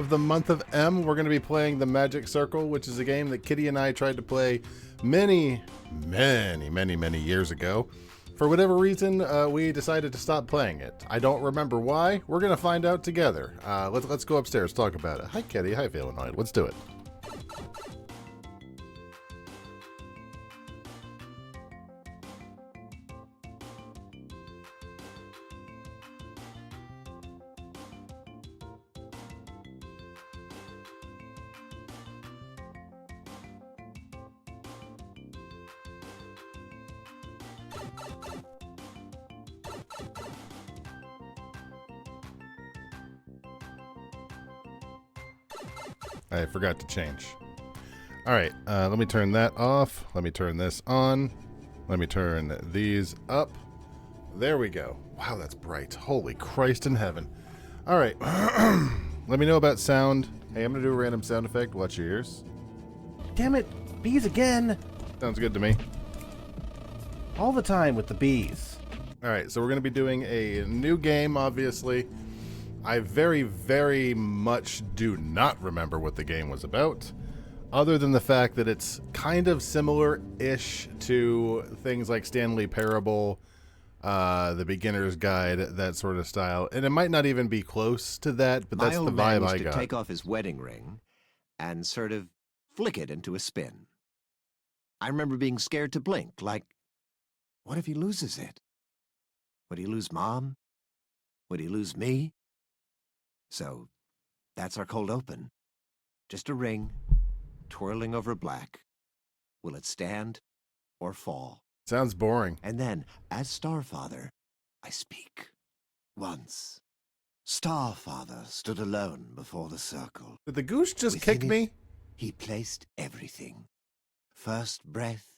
Of the month of M, we're going to be playing the Magic Circle, which is a game that Kitty and I tried to play many years ago. For whatever reason, we decided to stop playing it. I don't remember why. We're going to find out together. Let's go upstairs, talk about it. Hi, Kitty. Hi, Valenoid. Let's do it. I forgot to change. All right, let me turn that off. Let me turn this on. Let me turn these up. There we go. Wow, that's bright. Holy Christ in heaven. All right. Let me know about sound. Hey, I'm going to do a random sound effect. Watch your ears. Damn it, bees again. Sounds good to me. All the time with the bees. All right, so we're going to be doing a new game, obviously. I very much do not remember what the game was about, other than the fact that it's kind of similar-ish to things like Stanley Parable, The Beginner's Guide, that sort of style. And it might not even be close to that, but that's the vibe I got. To take off his wedding ring and sort of flick it into a spin. I remember being scared to blink, like, what if he loses it? Would he lose Mom? Would he lose me? So, that's our cold open. Just a ring, twirling over black. Will it stand or fall? Sounds boring. And then, as Starfather, I speak. Once, Starfather stood alone before the circle. Did the goose just Within kick it, me? He placed everything. First breath,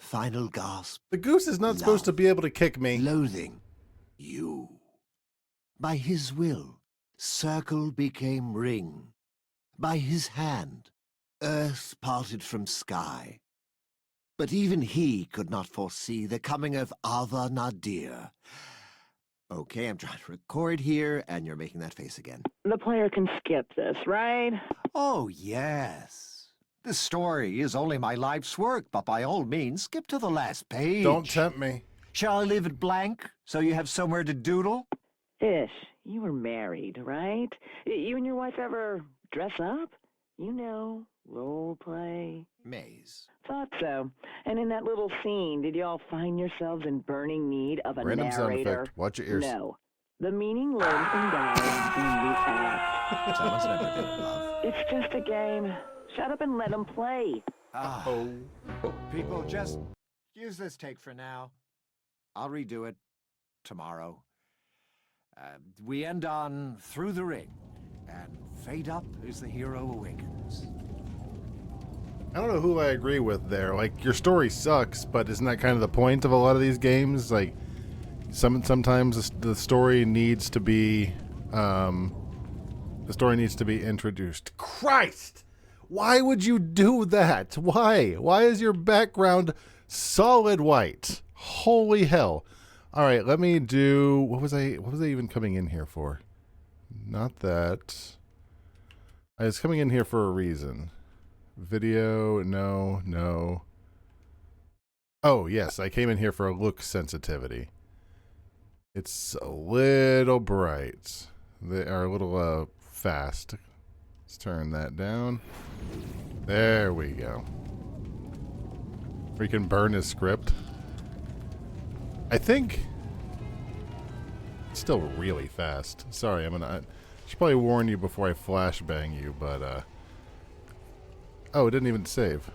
final gasp, The goose is not supposed to be able to kick me. loathing. You. By his will, circle became ring. By his hand, earth parted from sky. But even he could not foresee the coming of Ava Nadir. Okay, I'm trying to record here, and you're making that face again. The player can skip this, right? Oh, yes. The story is only my life's work, but by all means, skip to the last page. Don't tempt me. Shall I leave it blank, so you have somewhere to doodle? Ish, you were married, right? You and your wife ever dress up? You know, role play. Maze. Thought so. And in that little scene, did you all find yourselves in burning need of a Random sound narrator? effect. Watch your ears. No. The meaning lives and dies in the act. Someone's never been in love. It's just a game. Shut up and let them play. People, just use this take for now. I'll redo it tomorrow. We end on Through the Ring, and fade up as the hero awakens. I don't know who I agree with there. Like, your story sucks, but isn't that kind of the point of a lot of these games? Like, sometimes the story needs to be, introduced. Christ! Why would you do that? Why? Why is your background solid white? Holy hell. All right, let me do, what was I even coming in here for? Not that. I was coming in here for a reason. Video, no. Oh, yes, I came in here for a look sensitivity. It's a little bright. They are a little fast. Let's turn that down. There we go. We can burn his script. I think it's still really fast. Sorry, I should probably warn you before I flashbang you, but oh, it didn't even save.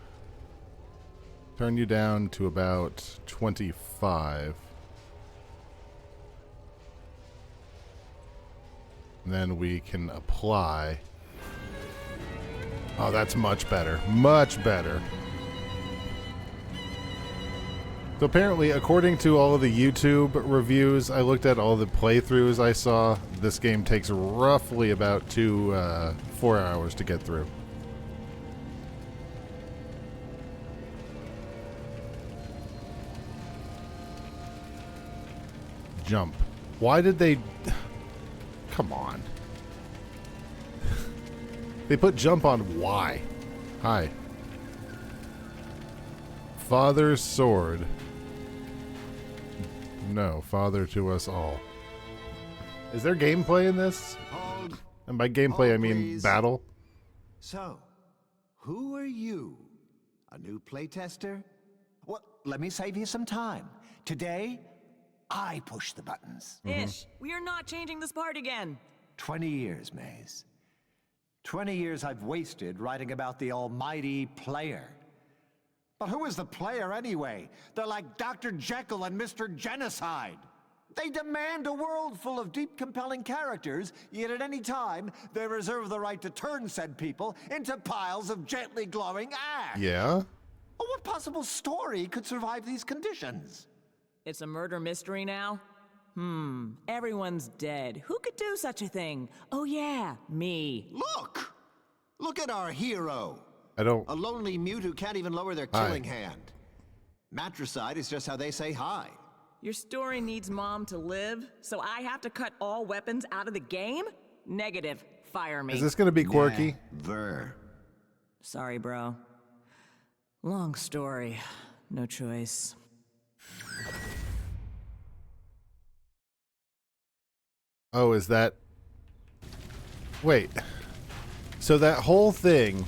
Turn you down to about 25. And then we can apply. Oh, that's much better. Much better. So apparently, according to all of the YouTube reviews, I looked at all the playthroughs I saw, this game takes roughly about 4 hours to get through. Jump. Why did they... Come on. They put jump on Y. Hi. Father's sword. No, father to us all. Is there gameplay in this? Hold. And by gameplay, I mean please. battle. So, who are you? A new playtester? Well, let me save you some time. Today, I push the buttons. Ish, we are not changing this part again. 20 years, Maze. 20 years I've wasted writing about the almighty player. But who is the player anyway? They're like Dr. Jekyll and Mr. Genocide. They demand a world full of deep, compelling characters, yet at any time, they reserve the right to turn said people into piles of gently glowing ash. Yeah? Well, what possible story could survive these conditions? It's a murder mystery now? Everyone's dead. Who could do such a thing? Oh yeah, me. Look! Look at our hero. I don't... A lonely mute who can't even lower their Hi. killing hand. Matricide is just how they say hi. Your story needs Mom to live, so I have to cut all weapons out of the game? Negative. Fire me. Is this going to be quirky? Ver. Sorry, bro. Long story. No choice. Oh, is that... Wait. So that whole thing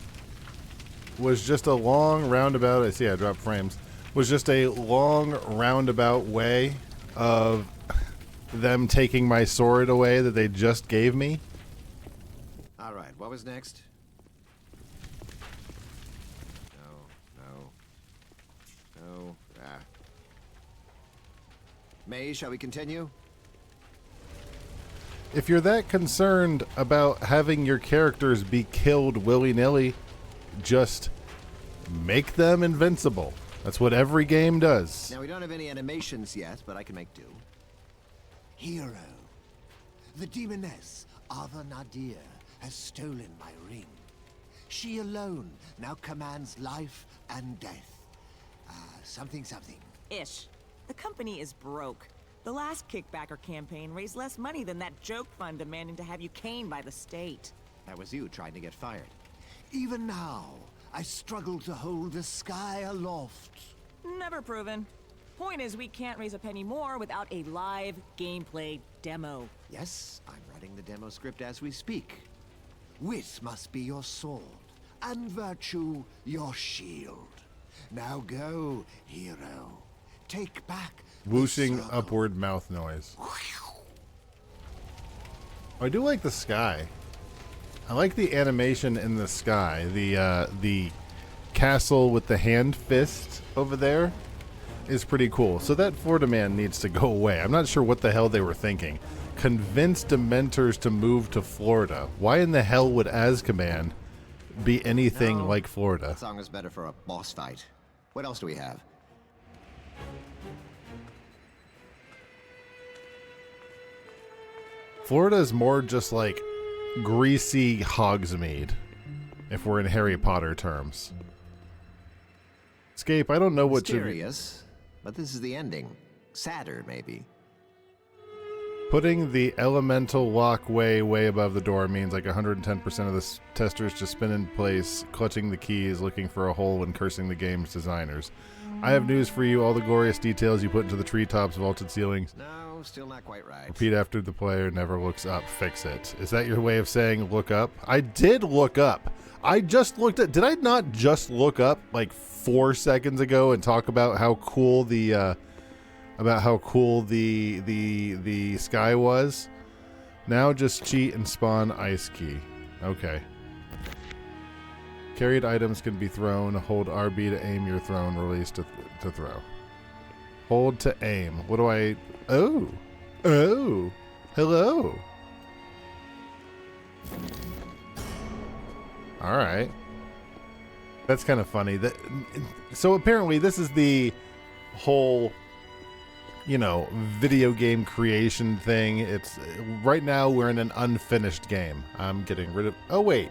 was just a long roundabout... I see I dropped frames. Was just a long roundabout way of them taking my sword away that they just gave me? All right, what was next? No. May, shall we continue? If you're that concerned about having your characters be killed willy-nilly, just make them invincible. That's what every game does. Now, we don't have any animations yet, but I can make do. Hero. The demoness, Ava Nadir, has stolen my ring. She alone now commands life and death. Something. Ish. The company is broke. The last Kickbacker campaign raised less money than that joke fund demanding to have you caned by the state. That was you trying to get fired. Even now, I struggle to hold the sky aloft. Never proven. Point is, we can't raise a penny more without a live gameplay demo. Yes, I'm writing the demo script as we speak. Wit must be your sword, and virtue your shield. Now go, hero. Take back the Whooshing circle. upward mouth noise. I do like the sky. I like the animation in the sky. The castle with the hand fist over there is pretty cool. So that Florida man needs to go away. I'm not sure what the hell they were thinking. Convince Dementors to move to Florida. Why in the hell would Azkaban be anything No. like Florida? That song is better for a boss fight. What else do we have? Florida is more just like greasy Hogsmeade, if we're in Harry Potter terms. Escape, I don't know what to... Mysterious, but this is the ending. Sadder, maybe. Putting the elemental lock way above the door means like 110% of the testers just spin in place, clutching the keys, looking for a hole and cursing the game's designers. I have news for you. All the glorious details you put into the treetops, vaulted ceilings. No, still not quite right. Repeat after the player never looks up. Fix it. Is that your way of saying look up? I did look up. I just looked at... Did I not just look up like 4 seconds ago and talk about how cool the... the sky was? Now just cheat and spawn ice key. Okay. Carried items can be thrown. Hold RB to aim your thrown. Release to throw. Hold to aim. What do I... Oh. Oh. Hello. Alright. That's kind of funny. So apparently this is the whole... you know, video game creation thing. It's right now we're in an unfinished game. I'm getting rid of... Oh, wait.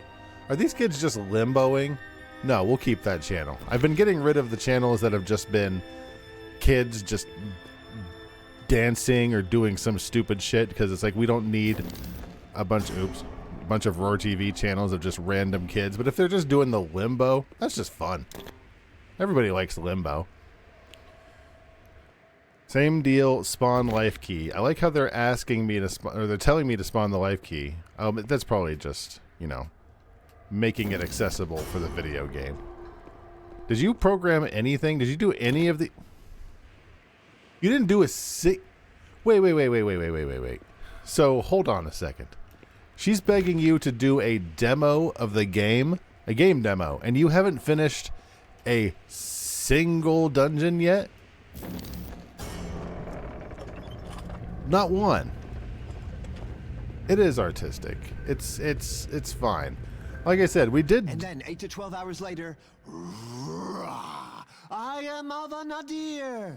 Are these kids just limboing? No, we'll keep that channel. I've been getting rid of the channels that have just been kids just dancing or doing some stupid shit because it's like we don't need a bunch... Oops. bunch of Roar TV channels of just random kids. But if they're just doing the Limbo, that's just fun. Everybody likes Limbo. Same deal, spawn life key. I like how they're asking me to spawn, or they're telling me to spawn the life key. But that's probably just, you know, making it accessible for the video game. Did you program anything? Did you do any of the... You didn't do a Wait. So, hold on a second. She's begging you to do a demo of the game, a game demo, and you haven't finished a single dungeon yet? Not one. It is artistic. It's fine. Like I said, we did... And then 8 to 12 hours later, rah, I am Ava Nadir.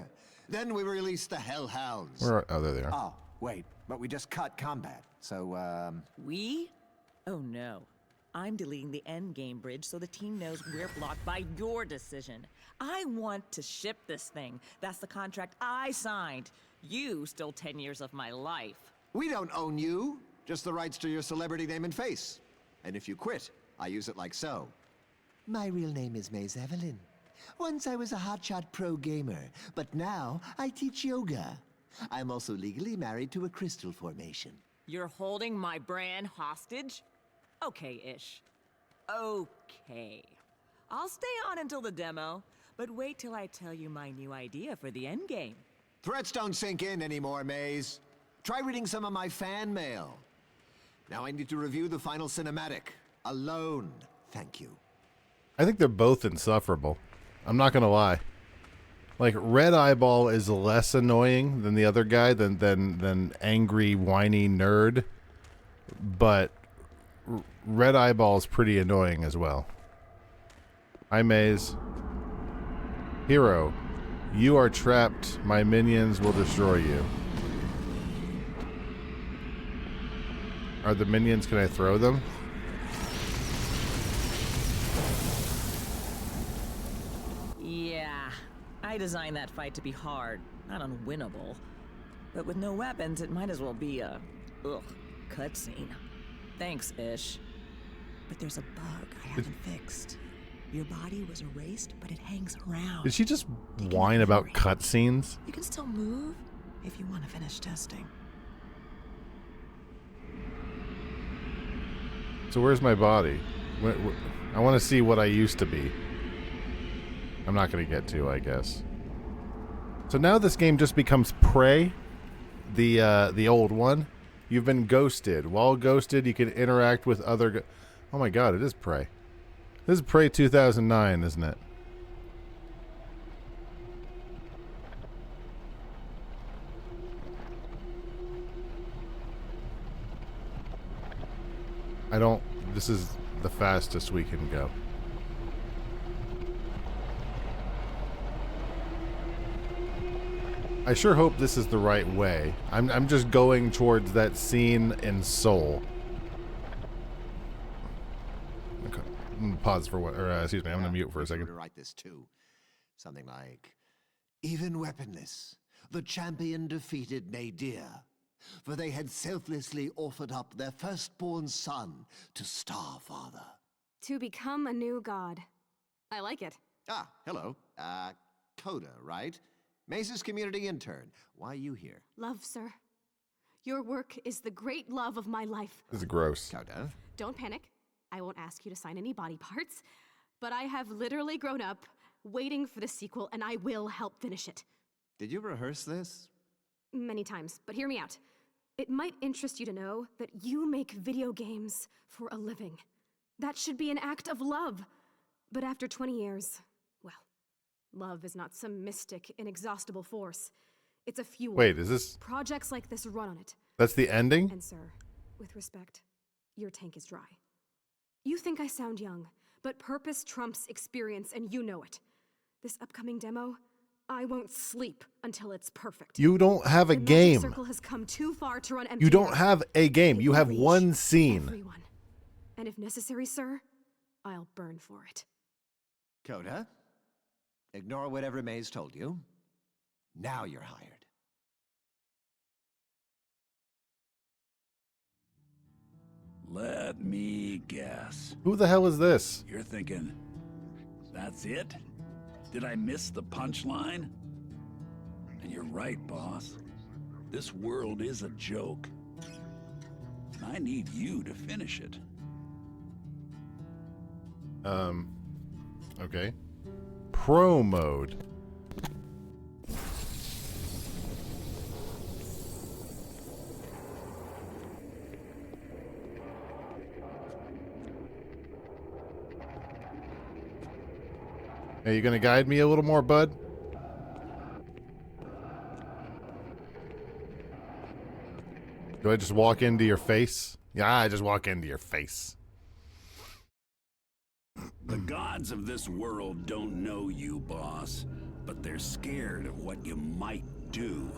Then we released the Hellhounds. Oh, there they are. Oh, wait, but we just cut combat, so, We? Oh no. I'm deleting the endgame bridge so the team knows we're blocked by your decision. I want to ship this thing. That's the contract I signed. You stole 10 years of my life. we don't own you, just the rights to your celebrity name and face. And if you quit, I use it like so. My real name is Maze Evelyn. Once I was a hotshot pro gamer, but now I teach yoga. I'm also legally married to a crystal formation. You're holding my brand hostage? Okay-ish. Okay. I'll stay on until the demo, but wait till I tell you my new idea for the endgame. Threats don't sink in anymore, Maze. Try reading some of my fan mail. Now I need to review the final cinematic. Alone. Thank you. I think they're both insufferable. I'm not gonna lie. Like, Red Eyeball is less annoying than the other guy, than angry, whiny nerd. But Red Eyeball is pretty annoying as well. Hi, Maze. Hero, you are trapped. My minions will destroy you. Are the minions, can I throw them? Yeah, I designed that fight to be hard, not unwinnable. But with no weapons, it might as well be a, cutscene. Thanks, Ish. But there's a bug I haven't fixed. Your body was erased, but it hangs around. Did she just whine about cutscenes? You can still move if you want to finish testing. So where's my body? I want to see what I used to be. I'm not going to get to, I guess. So now this game just becomes Prey, the old one. You've been ghosted. While ghosted, you can interact with other... Oh my god, it is Prey. This is Prey 2009, isn't it? This is the fastest we can go. I sure hope this is the right way. I'm just going towards that scene in Soul. Okay. I'm gonna pause for what, or excuse me, I'm gonna mute for a second. To write this too. Something like, even weaponless, the champion defeated Nadir, for they had selflessly offered up their firstborn son to Starfather. To become a new god. I like it. Ah, hello. Coda, right? Maze's community intern. Why are you here? Love, sir. Your work is the great love of my life. This is gross. Coda? Don't panic. I won't ask you to sign any body parts. But I have literally grown up waiting for the sequel, and I will help finish it. Did you rehearse this? Many times, but hear me out. It might interest you to know that you make video games for a living. That should be an act of love. But after 20 years, well, love is not some mystic, inexhaustible force. It's a fuel. Wait, is this... Projects like this run on it. That's the ending? And sir, with respect, your tank is dry. You think I sound young, but purpose trumps experience, and you know it. This upcoming demo, I won't sleep until it's perfect. You don't have a The Magic game. Circle has come too far to run empty. You don't now. have a game. It You will have reach one scene. Everyone. And if necessary, sir, I'll burn for it. Coda? Ignore whatever Maze told you. Now you're hired. Let me guess. Who the hell is this? You're thinking, that's it? Did I miss the punchline? And you're right, boss. This world is a joke. I need you to finish it. Okay. Pro mode. Are you gonna guide me a little more, bud? Do I just walk into your face? Yeah, I just walk into your face. The gods of this world don't know you, boss, but they're scared of what you might do.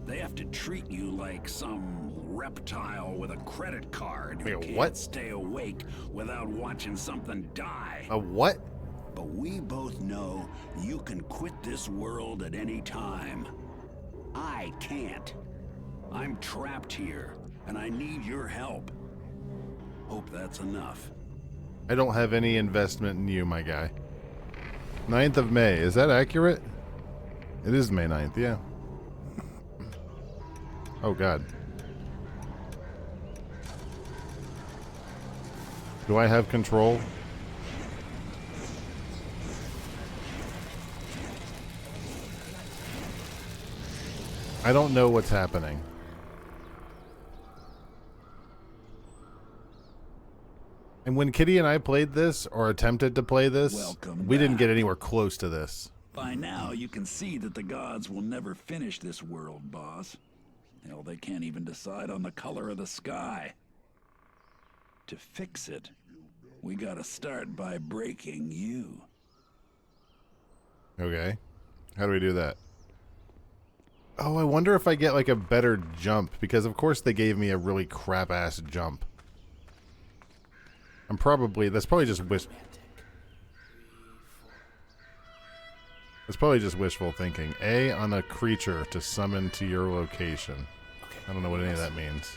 They have to treat you like some reptile with a credit card who Wait, can't what? stay awake without watching something die. A what? But we both know you can quit this world at any time. I can't. I'm trapped here, and I need your help. Hope that's enough. I don't have any investment in you, my guy. 9th of May. Is that accurate? It is May 9th, yeah. Oh, God. Do I have control? I don't know what's happening. And when Kitty and I played this, or attempted to play this, Welcome we didn't back. get anywhere close to this. By now, you can see that the gods will never finish this world, boss. Hell, they can't even decide on the color of the sky. To fix it, we gotta start by breaking you. Okay. How do we do that? Oh, I wonder if I get like a better jump, because of course they gave me a really crap-ass jump. That's probably just wishful thinking. A on a creature to summon to your location. I don't know what any of that means.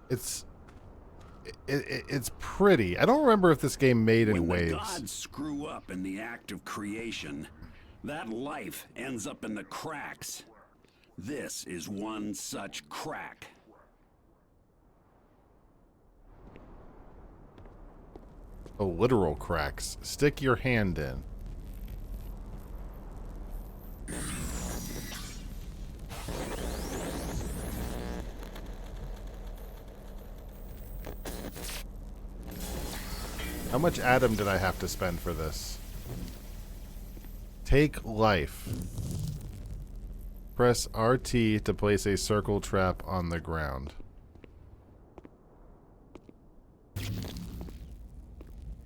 It's pretty. I don't remember if this game made any When waves. the gods screw up in the act of creation, that life ends up in the cracks. This is one such crack. Oh, literal cracks. Stick your hand in. How much Adam did I have to spend for this? Take life. Press RT to place a circle trap on the ground.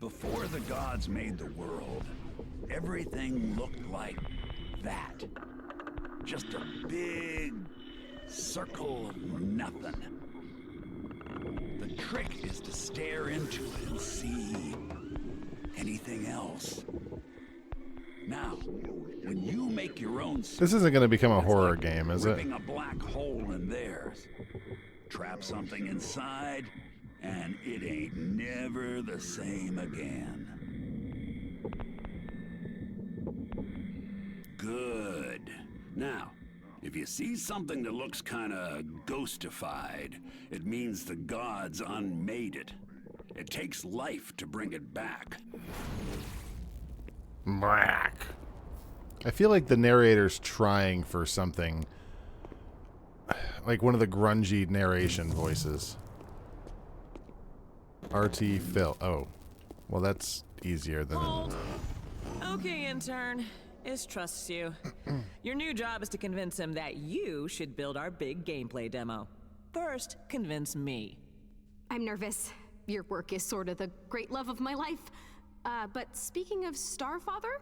Before the gods made the world, everything looked like that. Just a big circle of nothing. The trick is to stare into it and see anything else. Now, when you make your own This isn't going to become a it's horror like game, is it? ripping a black hole in theirs. Trap something inside, and it ain't never the same again. Good. Now, if you see something that looks kinda ghostified, it means the gods unmade it. It takes life to bring it back. Black. I feel like the narrator's trying for something. Like one of the grungy narration voices. RT Phil. Oh. Well, that's easier than... Hold. Okay, intern. Ish trusts you. Your new job is to convince him that you should build our big gameplay demo. First, convince me. I'm nervous. Your work is sort of the great love of my life. But speaking of Starfather,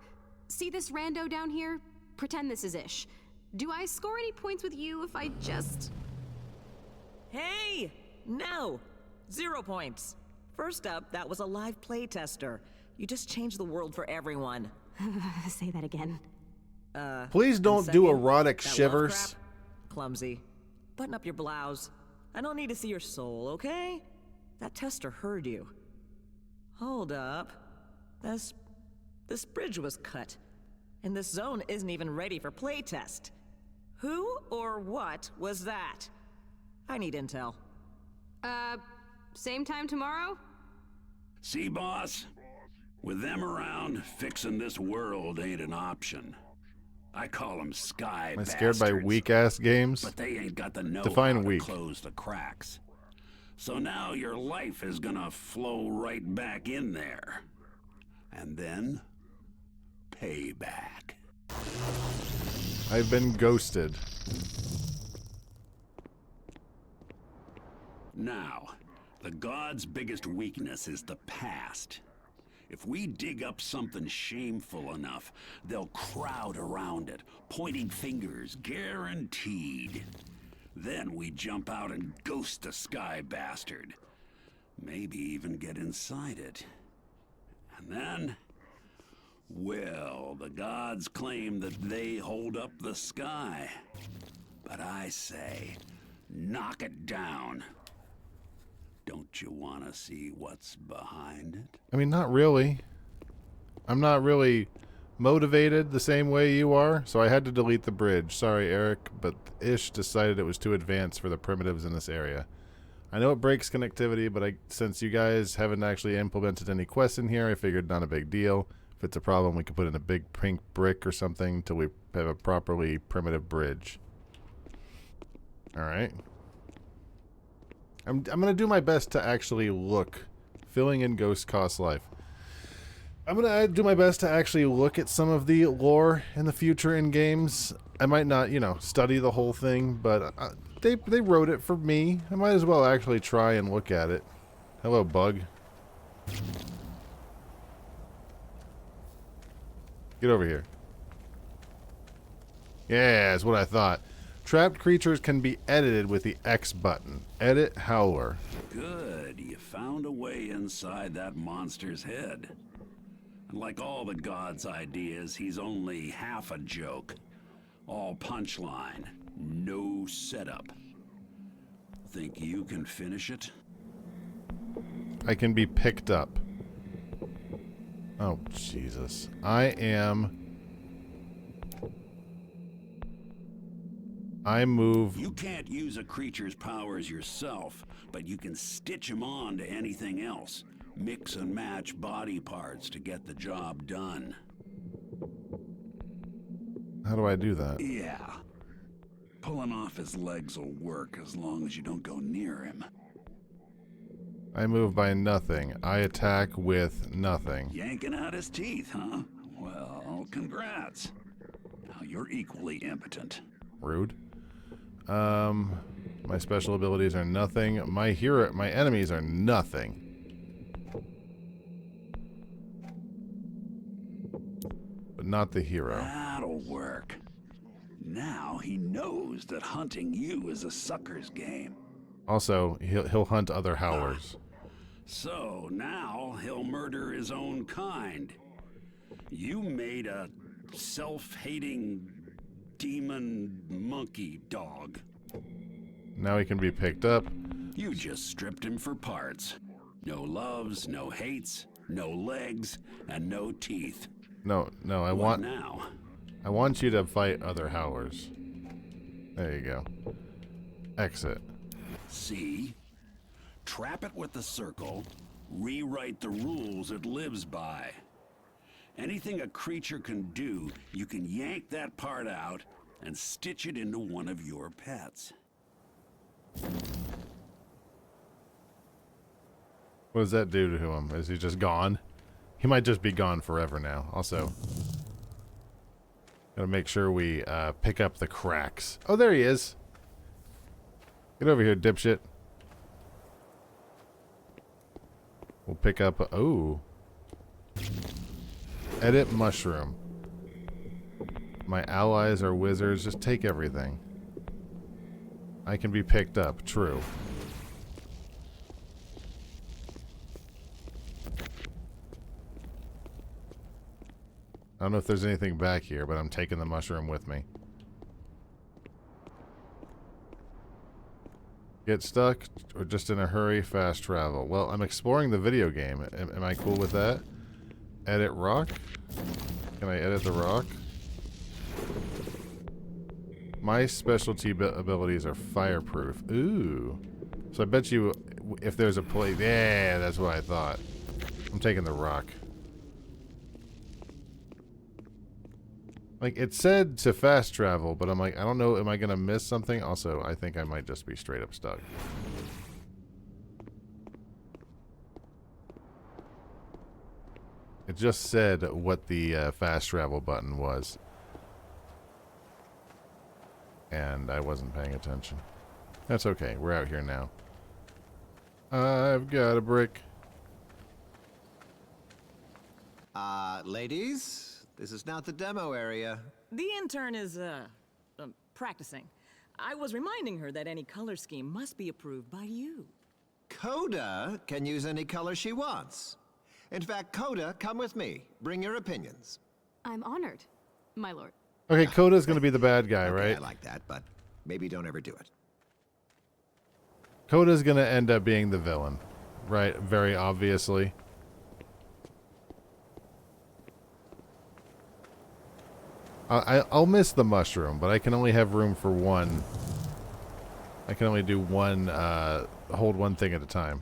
see this rando down here? Pretend this is Ish. Do I score any points with you if I just... Hey! No! 0 points. First up, that was a live play tester. You just changed the world for everyone. Say that again. Please don't and do second, erotic that love shivers. crap, clumsy. Button up your blouse. I don't need to see your soul, okay? That tester heard you. Hold up. This bridge was cut, and this zone isn't even ready for playtest. Who or what was that? I need intel. Same time tomorrow? See, boss? With them around, fixing this world ain't an option. I call them sky Am I scared by bastards, weak-ass games? but they ain't got the know-how Define to weak. close the cracks. So now your life is gonna flow right back in there. And then, payback. I've been ghosted. Now, the gods' biggest weakness is the past. If we dig up something shameful enough, they'll crowd around it, pointing fingers, guaranteed. Then we jump out and ghost the sky bastard. Maybe even get inside it. And then, well, the gods claim that they hold up the sky. But I say, knock it down. Don't you want to see what's behind it? I mean, not really. I'm not really motivated the same way you are, so I had to delete the bridge. Sorry, Eric, but Ish decided it was too advanced for the primitives in this area. I know it breaks connectivity, but since you guys haven't actually implemented any quests in here, I figured not a big deal. If it's a problem, we could put in a big pink brick or something till we have a properly primitive bridge. Alright. I'm going to do my best to actually look. Filling in Ghost costs life. I'm going to do my best to actually look at some of the lore in the future in games. I might not, you know, study the whole thing, but they wrote it for me. I might as well actually try and look at it. Hello, bug. Get over here. Yeah, that's what I thought. Trapped creatures can be edited with the X button. Edit Howler. Good, you found a way inside that monster's head. And like all the gods' ideas, he's only half a joke. All punchline, no setup. Think you can finish it? I can be picked up. Oh, Jesus. I move. You can't use a creature's powers yourself, but you can stitch them on to anything else. Mix and match body parts to get the job done. How do I do that? Yeah. Pulling off his legs will work as long as you don't go near him. I move by nothing. I attack with nothing. Yanking out his teeth, huh? Well, congrats. Now you're equally impotent. Rude. My special abilities are nothing. My enemies are nothing. But not the hero. That'll work. Now he knows that hunting you is a sucker's game. Also, he'll hunt other howlers. So now he'll murder his own kind. You made a self-hating demon monkey dog. Now he can be picked up. You just stripped him for parts. No loves, no hates, no legs, and no teeth. No, I What now? I want you to fight other howlers. There you go. Exit. See? Trap it with the circle, rewrite the rules it lives by. Anything a creature can do, you can yank that part out and stitch it into one of your pets. What does that do to him? Is he just gone? He might just be gone forever now. Also, gotta make sure we pick up the cracks. Oh, there he is. Get over here, dipshit. We'll pick up... Oh. Edit mushroom. My allies are wizards. Just take everything. I can be picked up. True. I don't know if there's anything back here, but I'm taking the mushroom with me. Get stuck or just in a hurry, fast travel. Well, I'm exploring the video game. Am I cool with that? Edit rock? Can I edit the rock? My specialty abilities are fireproof. Ooh. So I bet you if there's a place... Yeah, that's what I thought. I'm taking the rock. Like, it said to fast travel, but I'm like, I don't know, am I going to miss something? Also, I think I might just be straight up stuck. It just said what the fast travel button was. And I wasn't paying attention. That's okay, we're out here now. I've got a brick. Ladies, this is not the demo area. The intern is, practicing. I was reminding her that any color scheme must be approved by you. Coda can use any color she wants. In fact, Coda, come with me. Bring your opinions. I'm honored, my lord. Okay, Coda's gonna be the bad guy, Okay, right? I like that, but maybe don't ever do it. Coda's gonna end up being the villain, right? Very obviously. I'll miss the mushroom, but I can only have room for one. I can only do one, hold one thing at a time.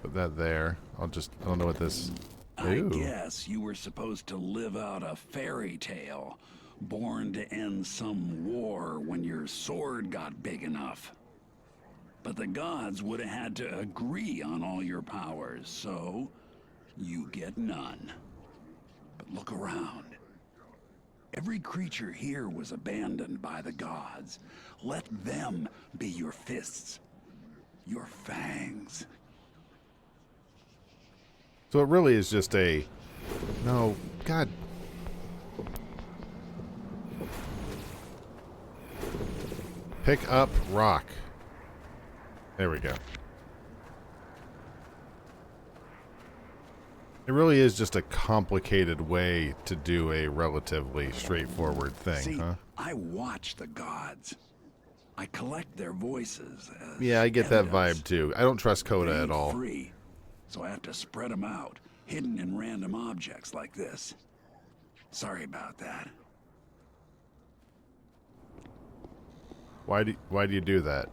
Put that there. I don't know what this... I Ooh. guess you were supposed to live out a fairy tale, born to end some war when your sword got big enough. But the gods would have had to agree on all your powers, so you get none. But look around. Every creature here was abandoned by the gods. Let them be your fists, your fangs. So it really is just a... No, God. Pick up rock. There we go. It really is just a complicated way to do a relatively straightforward thing, See, huh? I watch the gods. I collect their voices. As Yeah, I get that evidence. vibe too. I don't trust Coda They at ain't all. Free, so I have to spread them out, hidden in random objects like this. Sorry about that. Why do you do that?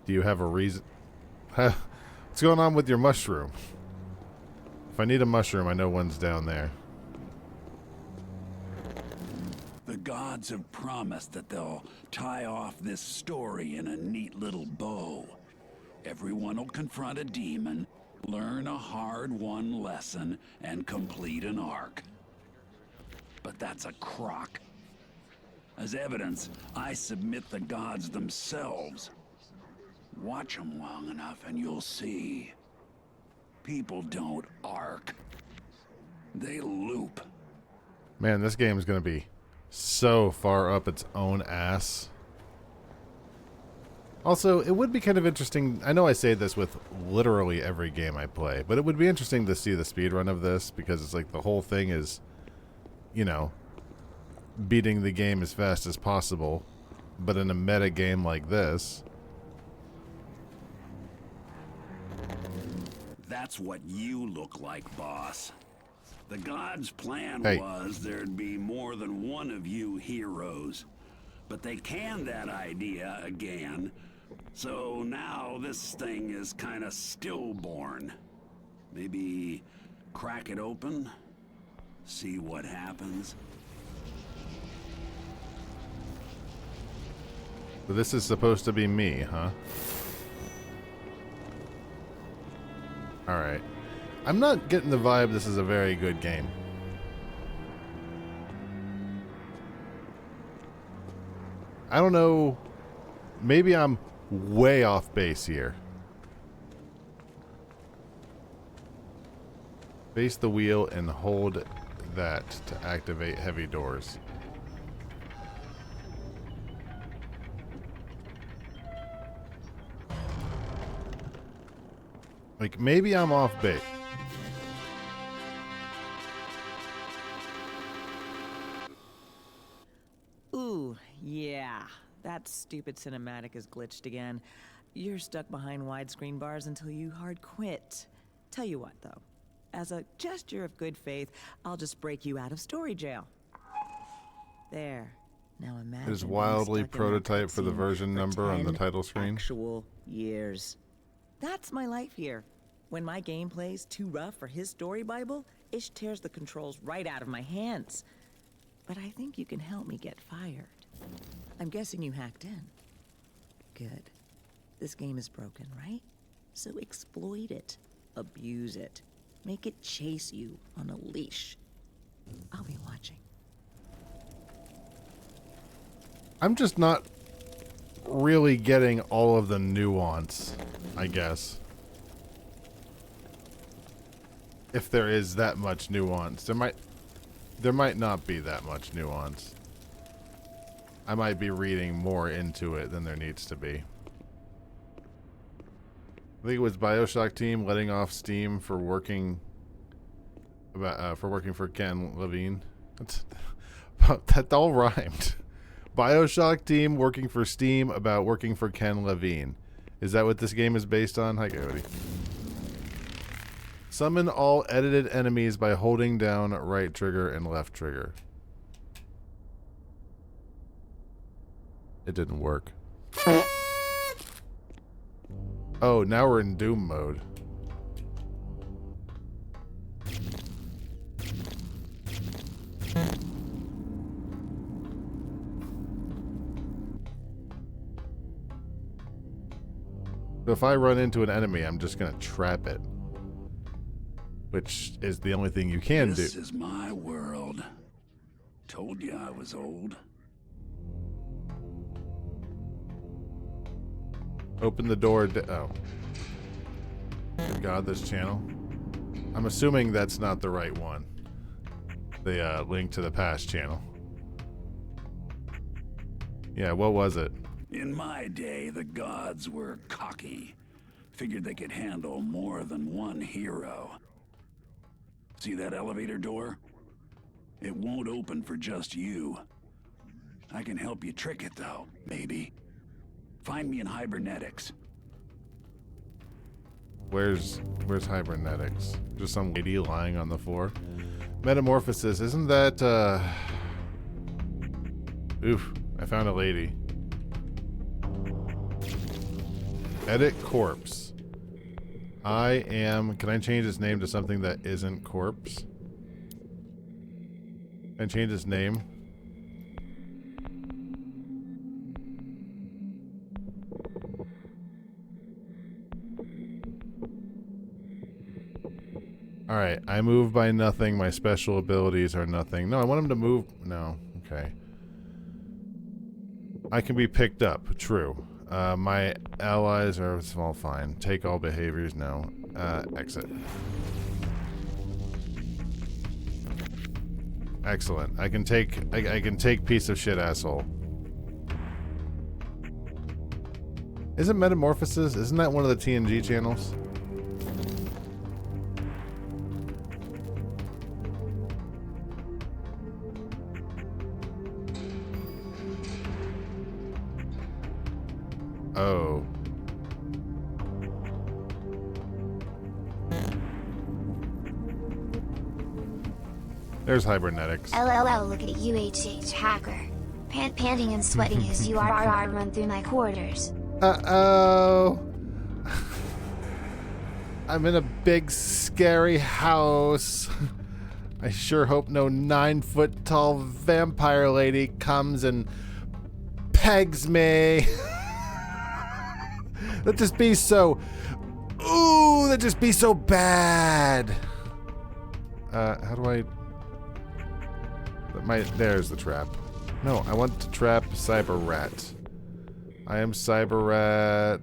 Do you have a reason? What's going on with your mushroom? If I need a mushroom, I know one's down there. The gods have promised that they'll tie off this story in a neat little bow. Everyone will confront a demon, learn a hard-won lesson, and complete an arc. But that's a crock. As evidence, I submit the gods themselves. Watch them long enough and you'll see. People don't arc. They loop. Man, this game is going to be so far up its own ass. Also, it would be kind of interesting. I know I say this with literally every game I play, but it would be interesting to see the speedrun of this because it's like the whole thing is, you know, beating the game as fast as possible, but in a meta game like this. That's what you look like, boss. The gods' plan Hey. was there'd be more than one of you heroes. But they canned that idea again. So now this thing is kinda stillborn. Maybe crack it open? See what happens? So this is supposed to be me, huh? Alright. I'm not getting the vibe this is a very good game. I don't know. Maybe I'm way off base here. Face the wheel and hold that to activate heavy doors. Like, maybe I'm off base. Ooh, yeah. That stupid cinematic is glitched again. You're stuck behind widescreen bars until you hard quit. Tell you what, though. As a gesture of good faith, I'll just break you out of story jail. There. Now imagine It is being wildly stuck in that prototype for the cutscene version for number on the 10 title screen. Actual years. That's my life here. When my game plays too rough for his story Bible, Ish tears the controls right out of my hands. But I think you can help me get fired. I'm guessing you hacked in. Good. This game is broken, right? So exploit it. Abuse it. Make it chase you on a leash. I'll be watching. I'm just not really getting all of the nuance, I guess. If there is that much nuance. There might not be that much nuance. I might be reading more into it than there needs to be. I think it was BioShock team letting off steam for working for Ken Levine. That all rhymed. BioShock team working for Steam about working for Ken Levine. Is that what this game is based on? Hi, Coyote. Summon all edited enemies by holding down right trigger and left trigger. It didn't work. Oh, now we're in Doom mode. So if I run into an enemy, I'm just gonna trap it. Which is the only thing you can do. This is my world. Told you I was old. Open the door. Oh. Good God, this channel. I'm assuming that's not the right one. The link to the past channel. Yeah, what was it? In my day, the gods were cocky. Figured they could handle more than one hero. See that elevator door? It won't open for just you. I can help you trick it though, maybe. Find me in Hibernetics. Where's Hibernetics? Just some lady lying on the floor. Metamorphosis, isn't that Oof, I found a lady. Edit corpse. Can I change his name to something that isn't corpse? Can I change his name? Alright, I move by nothing. My special abilities are nothing. No, I want him to move. No, okay. I can be picked up. True. My allies are all fine. Take all behaviors. No. Exit. Excellent. I can take piece of shit asshole. Isn't Metamorphosis? Isn't that one of the TNG channels? Oh. There's Hibernetics. LOL, look at you, HH hacker. Panting and sweating as you are run through my quarters. Uh-oh. I'm in a big, scary house. I sure hope no 9-foot-tall vampire lady comes and pegs me. That'd just be so... Ooh, that'd just be so bad. How do I... There's the trap. No, I want to trap Cyber Rat. I am Cyber Rat.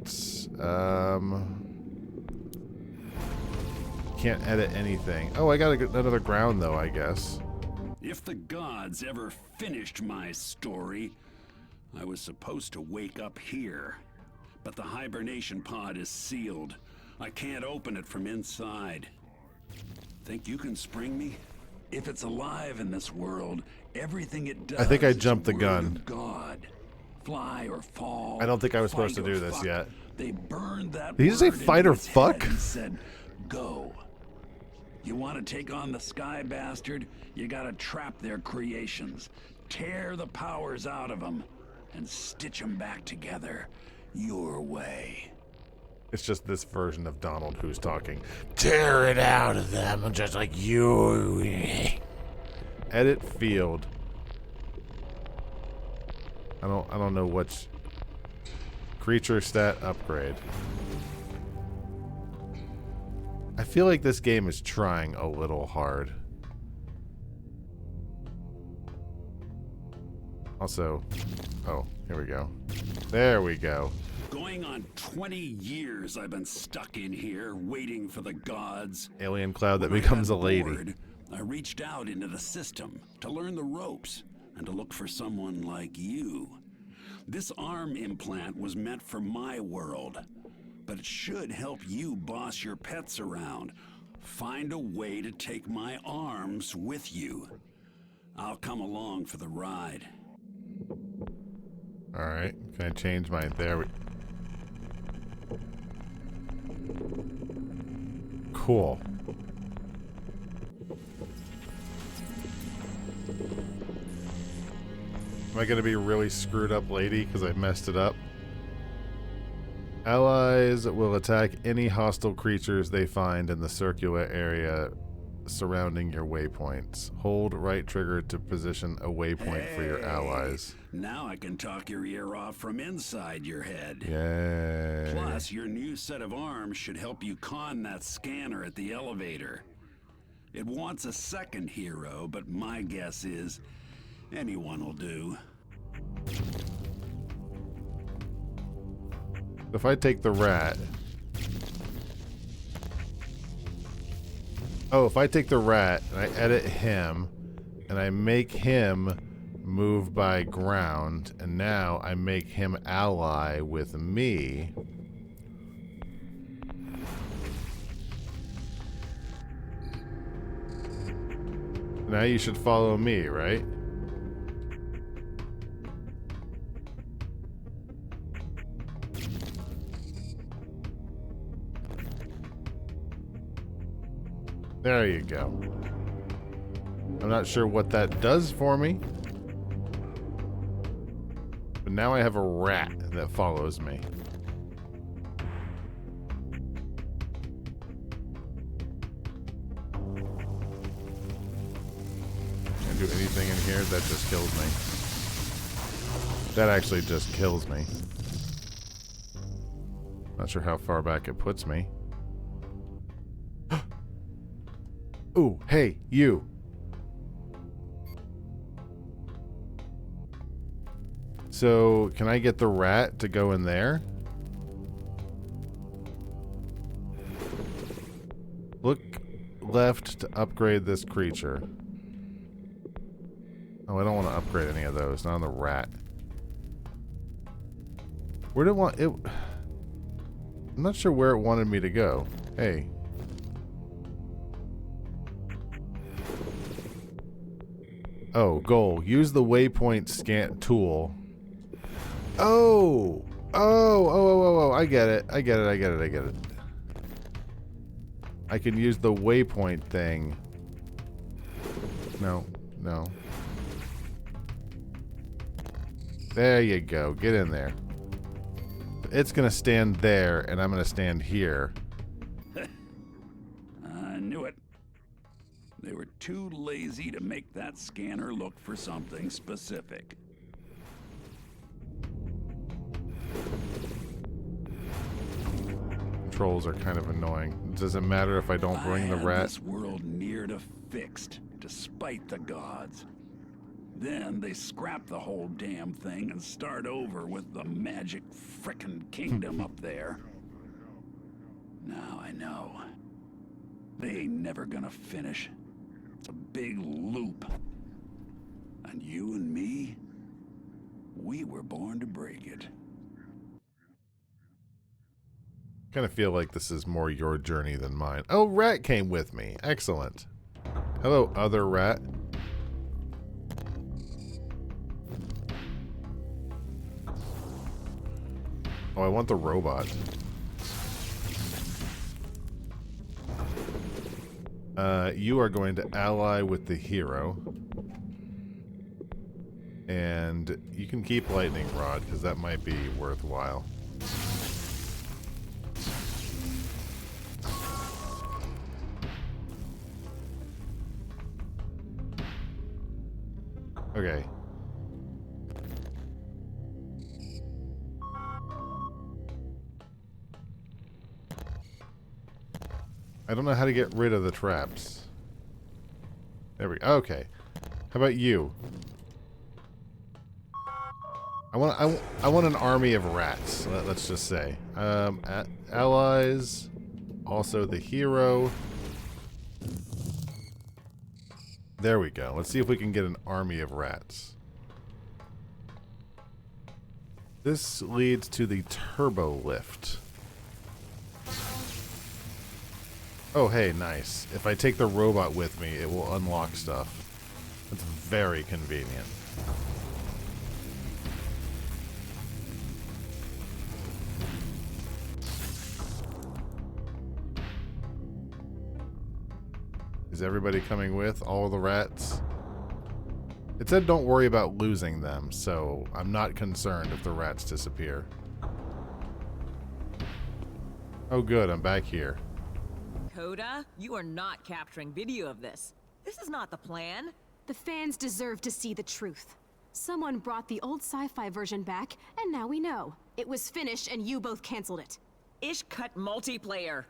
Can't edit anything. Oh, I got another ground though, I guess. If the gods ever finished my story, I was supposed to wake up here. But the hibernation pod is sealed. I can't open it from inside. Think you can spring me? If it's alive in this world, everything it does I think I is jumped the word gun. of God. Fly or fall. I don't think I was supposed to fight or do this fuck. yet. They burned that Did you say word into fight or its fuck? head and said, go. You want to take on the Sky Bastard? You gotta trap their creations, tear the powers out of them, and stitch them back together your way. It's just this version of Donald who's talking. Tear it out of them, just like you. Edit field. I don't know which creature stat upgrade. I feel like this game is trying a little hard. Also, oh, here we go. There we go. Going on 20 years I've been stuck in here, waiting for the gods. Alien cloud that When I becomes a got lady. bored, I reached out into the system to learn the ropes and to look for someone like you. This arm implant was meant for my world, but it should help you boss your pets around. Find a way to take my arms with you. I'll come along for the ride. All right, can I change my? There we. Cool. Am I gonna be a really screwed up lady because I messed it up? Allies will attack any hostile creatures they find in the circular area surrounding your waypoints. Hold right trigger to position a waypoint for your allies. Now I can talk your ear off from inside your head. Yay. Plus, your new set of arms should help you con that scanner at the elevator. It wants a second hero, but my guess is anyone will do. If I take the rat... Oh, if I take the rat and I edit him and I make him move by ground and now I make him ally with me. Now you should follow me, right? There you go. I'm not sure what that does for me. But now I have a rat that follows me. Can't do anything in here. That just kills me. That actually just kills me. Not sure how far back it puts me. Ooh, hey, you. So, can I get the rat to go in there? Look left to upgrade this creature. Oh, I don't want to upgrade any of those. Not on the rat. Where did it want it? I'm not sure where it wanted me to go. Hey. Oh, goal. Use the waypoint scan tool. Oh! Oh, I get it. I get it. I can use the waypoint thing. No. There you go. Get in there. It's gonna stand there, and I'm gonna stand here. I knew it. They were too lazy to make that scanner look for something specific. Trolls are kind of annoying. Does it matter if I don't bring the I had rat? this world near to fixed, despite the gods. Then they scrap the whole damn thing and start over with the magic frickin' kingdom up there. Now I know. They ain't never gonna finish. It's a big loop. And you and me, we were born to break it. Kind of feel like this is more your journey than mine. Oh, Rat came with me. Excellent. Hello, other rat. Oh, I want the robot. You are going to ally with the hero. And you can keep Lightning Rod, because that might be worthwhile. Okay. I don't know how to get rid of the traps. There we go. Okay. How about you? I want an army of rats. Let's just say. Allies. Also the hero. There we go. Let's see if we can get an army of rats. This leads to the turbo lift. Oh, hey, nice. If I take the robot with me, it will unlock stuff. That's very convenient. Is everybody coming with? All the rats? It said don't worry about losing them, so I'm not concerned if the rats disappear. Oh good, I'm back here. Coda, you are not capturing video of this. This is not the plan. The fans deserve to see the truth. Someone brought the old sci-fi version back, and now we know. It was finished and you both canceled it. Ish cut multiplayer.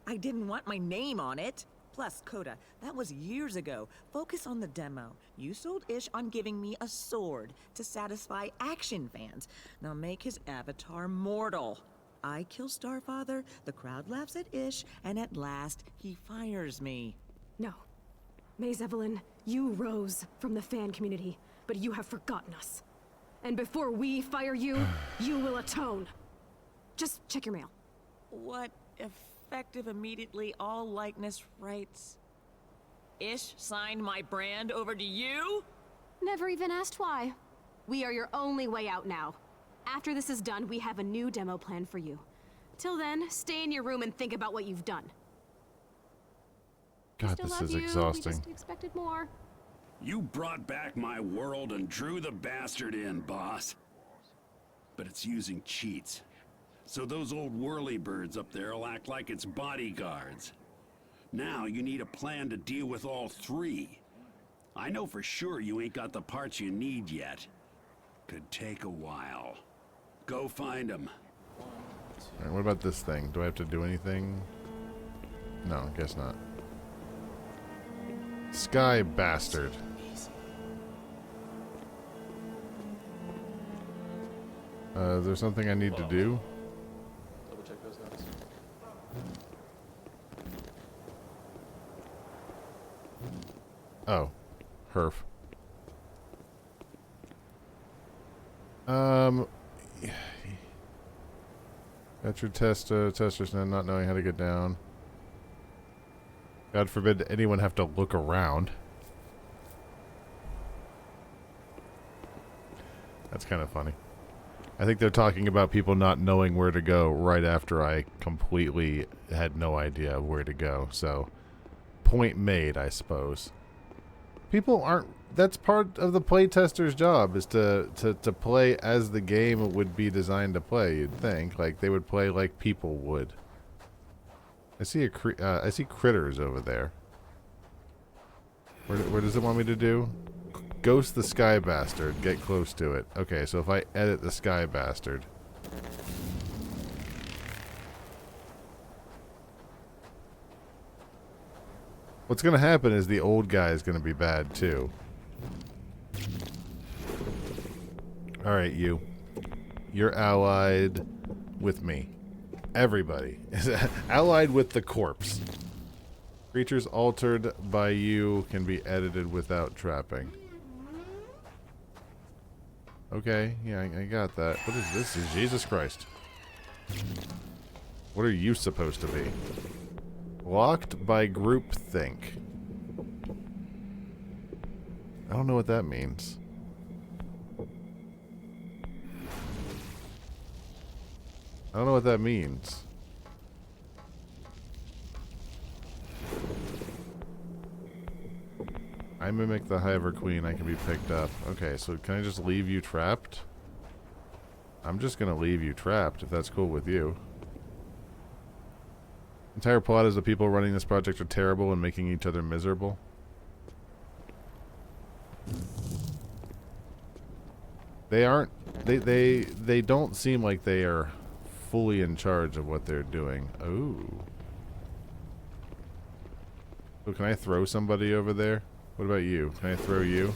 I didn't want my name on it. Plus, Coda, that was years ago. Focus on the demo. You sold Ish on giving me a sword to satisfy action fans. Now make his avatar mortal. I kill Starfather, the crowd laughs at Ish, and at last, he fires me. No. Maze Evelyn, you rose from the fan community, but you have forgotten us. And before we fire you, you will atone. Just check your mail. What effective immediately all likeness rights? Ish signed my brand over to you? Never even asked why. We are your only way out now. After this is done, we have a new demo plan for you. Till then, stay in your room and think about what you've done. God, this is exhausting. We just expected more. You brought back my world and drew the bastard in, boss. But it's using cheats. So those old whirlybirds up there will act like it's bodyguards. Now you need a plan to deal with all three. I know for sure you ain't got the parts you need yet. Could take a while. Go find them. Alright, what about this thing? Do I have to do anything? No, guess not. Sky Bastard. Is there something I need to do? Oh. Herf. Got your testers not knowing how to get down. God forbid anyone have to look around. That's kind of funny. I think they're talking about people not knowing where to go right after I completely had no idea where to go. So, point made, I suppose. People aren't... That's part of the playtester's job, is to play as the game would be designed to play, you'd think. Like, they would play like people would. I see I see critters over there. Where does it want me to do? Ghost the Sky Bastard. Get close to it. Okay, so if I edit the Sky Bastard... What's going to happen is the old guy is going to be bad, too. Alright, you. You're allied with me. Everybody is allied with the corpse. Creatures altered by you can be edited without trapping. Okay, yeah, I got that. What is this? Is Jesus Christ. What are you supposed to be? Blocked by groupthink. I don't know what that means. I don't know what that means. I mimic the Hiver Queen. I can be picked up. Okay, so can I just leave you trapped? I'm just gonna leave you trapped if that's cool with you. Entire plot is the people running this project are terrible and making each other miserable. They aren't. They don't seem like they are fully in charge of what they're doing. Ooh. So can I throw somebody over there? What about you? Can I throw you?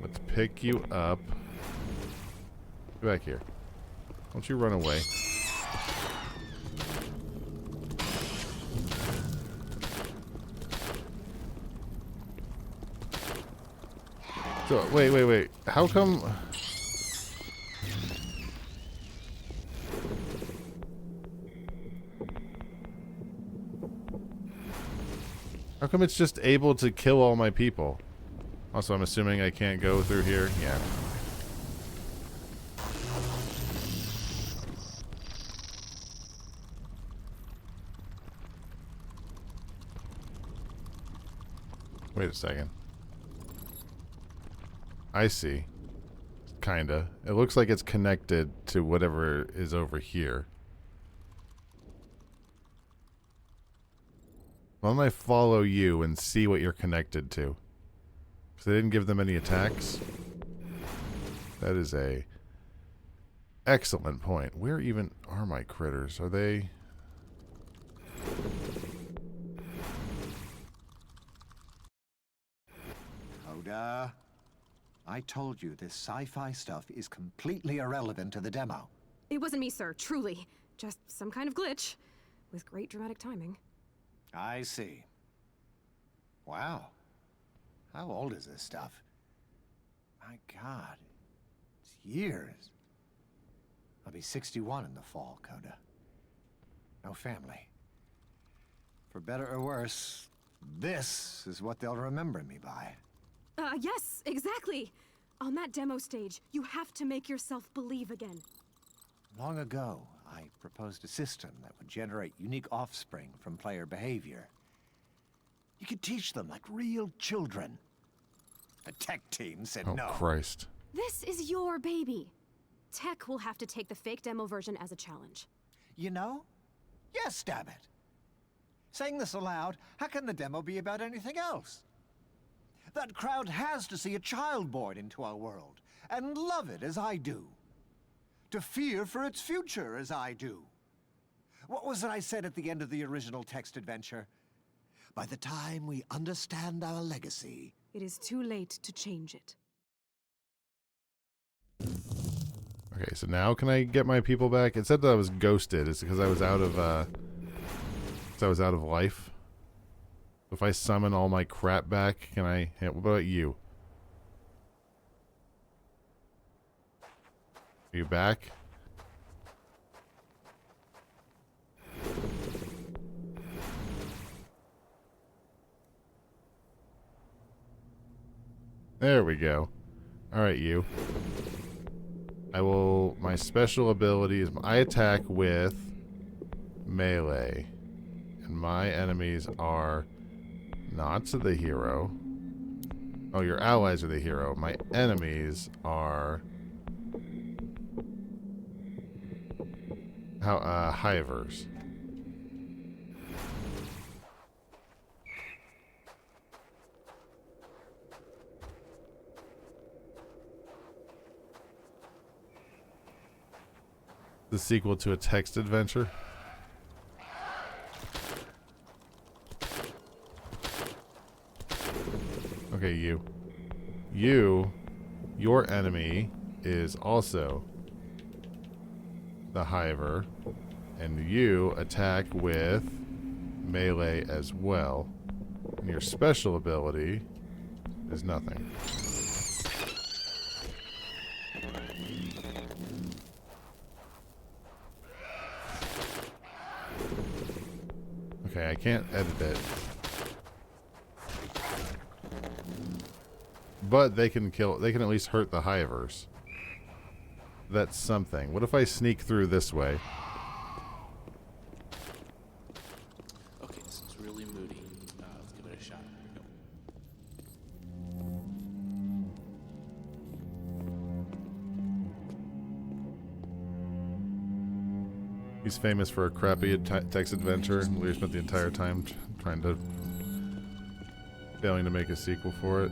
Let's pick you up. Get back here. Don't you run away. So, wait. How come... How come it's just able to kill all my people? Also, I'm assuming I can't go through here. Yeah. Wait a second. I see. Kinda. It looks like it's connected to whatever is over here. Why don't I follow you and see what you're connected to? Because they didn't give them any attacks. That is a excellent point. Where even are my critters? Are they... Coda, I told you this sci-fi stuff is completely irrelevant to the demo. It wasn't me, sir, truly. Just some kind of glitch. With great dramatic timing. I see. Wow. How old is this stuff? My God. It's years. I'll be 61 in the fall, Coda. No family. For better or worse, this is what they'll remember me by. Yes, exactly. On that demo stage, you have to make yourself believe again. Long ago, I proposed a system that would generate unique offspring from player behavior. You could teach them like real children. The tech team said no. Oh, Christ. This is your baby. Tech will have to take the fake demo version as a challenge. You know? Yes, damn it. Saying this aloud, how can the demo be about anything else? That crowd has to see a child born into our world, and love it as I do. To fear for its future as I do. What was it I said at the end of the original text adventure? By the time we understand our legacy... It is too late to change it. Okay, so now can I get my people back? It said that I was ghosted. It's because I was out of, life. If I summon all my crap back, can I... Yeah, what about you? Are you back? There we go. Alright, you. I will... My special ability is... I attack with melee. And my enemies are not the hero. Oh, your allies are the hero. My enemies are... Hivers. The sequel to a text adventure. Okay, you. Your enemy is also the Hiver, and you attack with melee as well. And your special ability is nothing. Okay, I can't edit it. But they can at least hurt the hivers. That's something. What if I sneak through this way? Okay, this is really moody. Let's give it a shot. Here we go. He's famous for a crappy text adventure where he spent the entire time failing to make a sequel for it.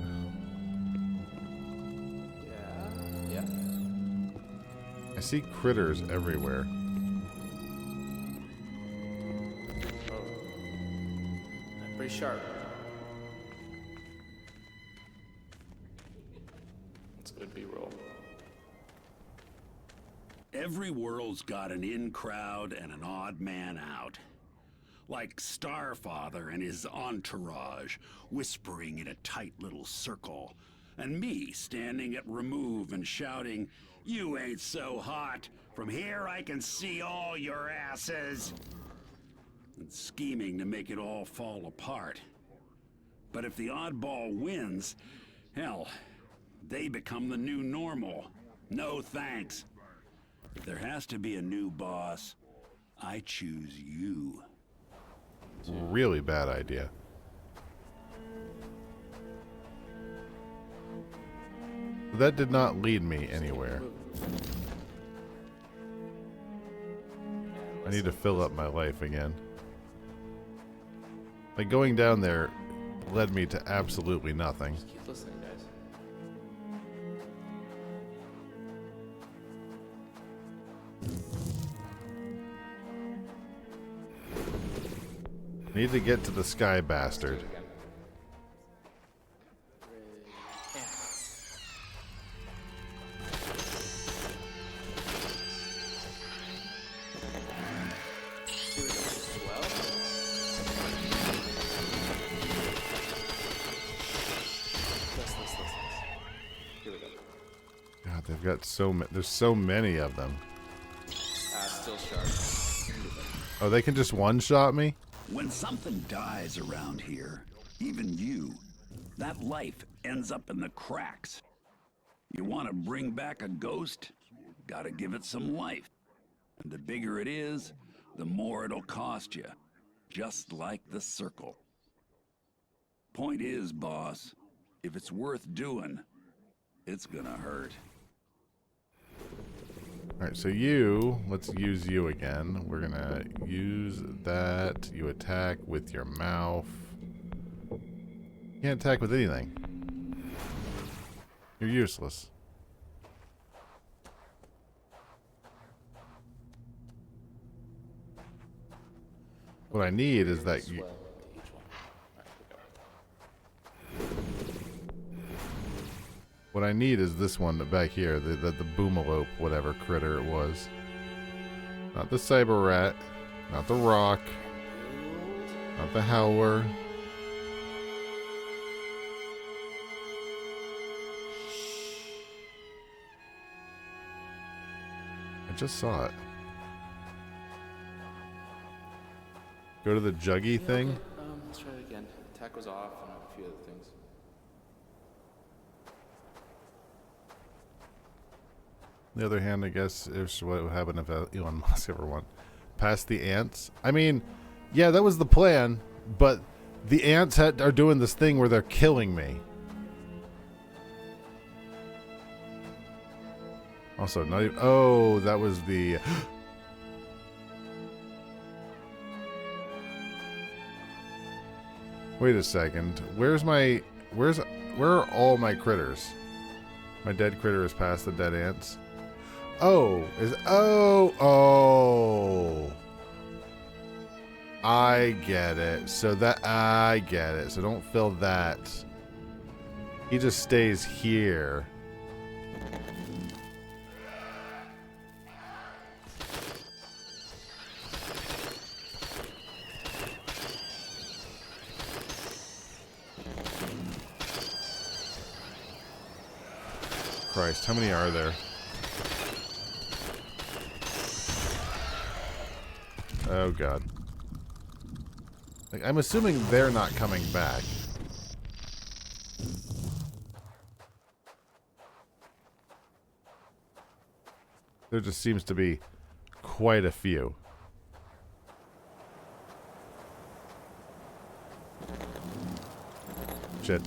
Yeah. I see critters everywhere. Oh. Pretty sharp. That's good B-roll. Every world's got an in crowd and an odd man out. Like Starfather and his entourage, whispering in a tight little circle. And me standing at remove and shouting, "You ain't so hot. From here I can see all your asses." And scheming to make it all fall apart. But if the oddball wins, hell, they become the new normal. No thanks. If there has to be a new boss, I choose you. Really bad idea. That did not lead me anywhere. I need to fill up my life again. Like, going down there led me to absolutely nothing. Just keep listening, guys. Need to get to the sky bastard. God, they've got there's so many of them. Still sharp. Oh, they can just one-shot me? When something dies around here, even you, that life ends up in the cracks. You want to bring back a ghost? Gotta give it some life. And the bigger it is, the more it'll cost you. Just like the circle. Point is, boss, if it's worth doing, it's gonna hurt. Alright, so let's use you again. We're gonna use that. You attack with your mouth. You can't attack with anything. You're useless. What I need is that you... What I need is this one back here, the boomalope, whatever critter it was. Not the cyber rat, not the rock, not the howler. I just saw it. Go to the juggy thing. Let's try it again. Attack was off and a few other things. On the other hand, I guess is what would happen if Elon Musk ever won. Past the ants. I mean, yeah, that was the plan, but the ants are doing this thing where they're killing me. Also, not even... Oh, that was the... Wait a second. Where are all my critters? My dead critter is past the dead ants. Oh, I get it. So I get it. So don't fill that. He just stays here. Christ, how many are there? Oh, God. Like, I'm assuming they're not coming back. There just seems to be quite a few. Shit.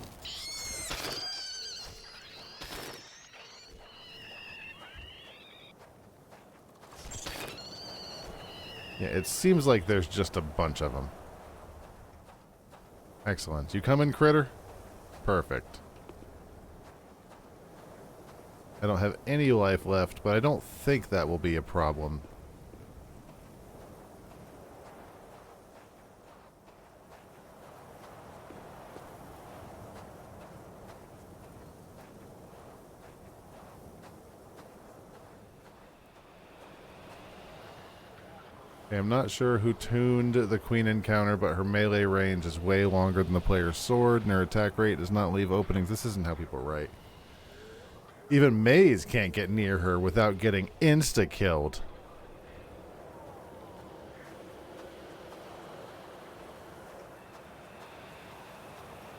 Yeah, it seems like there's just a bunch of them. Excellent. You coming, critter? Perfect. I don't have any life left, but I don't think that will be a problem. Okay, I'm not sure who tuned the queen encounter, but her melee range is way longer than the player's sword, and her attack rate does not leave openings. This isn't how people write. Even Maze can't get near her without getting insta-killed.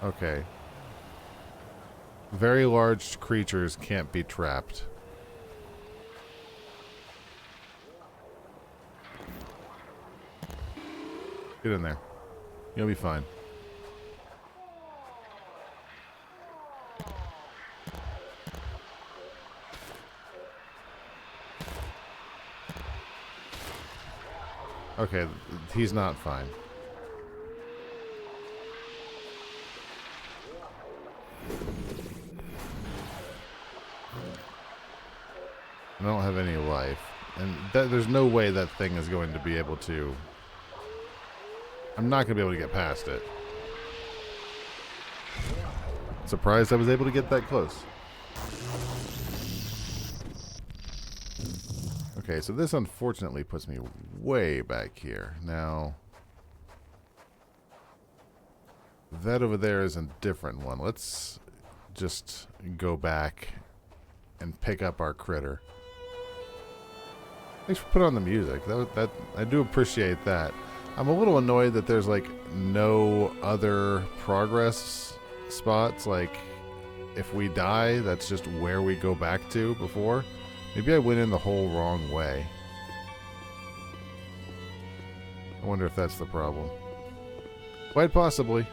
Okay. Very large creatures can't be trapped. Get in there. You'll be fine. Okay, he's not fine. I don't have any life. And there's no way that thing is going to be able to... I'm not going to be able to get past it. Surprised I was able to get that close. Okay, so this unfortunately puts me way back here. Now, that over there is a different one. Let's just go back and pick up our critter. Thanks for putting on the music. That I do appreciate that. I'm a little annoyed that there's like no other progress spots. Like, if we die, that's just where we go back to before. Maybe I went in the whole wrong way. I wonder if that's the problem. Quite possibly.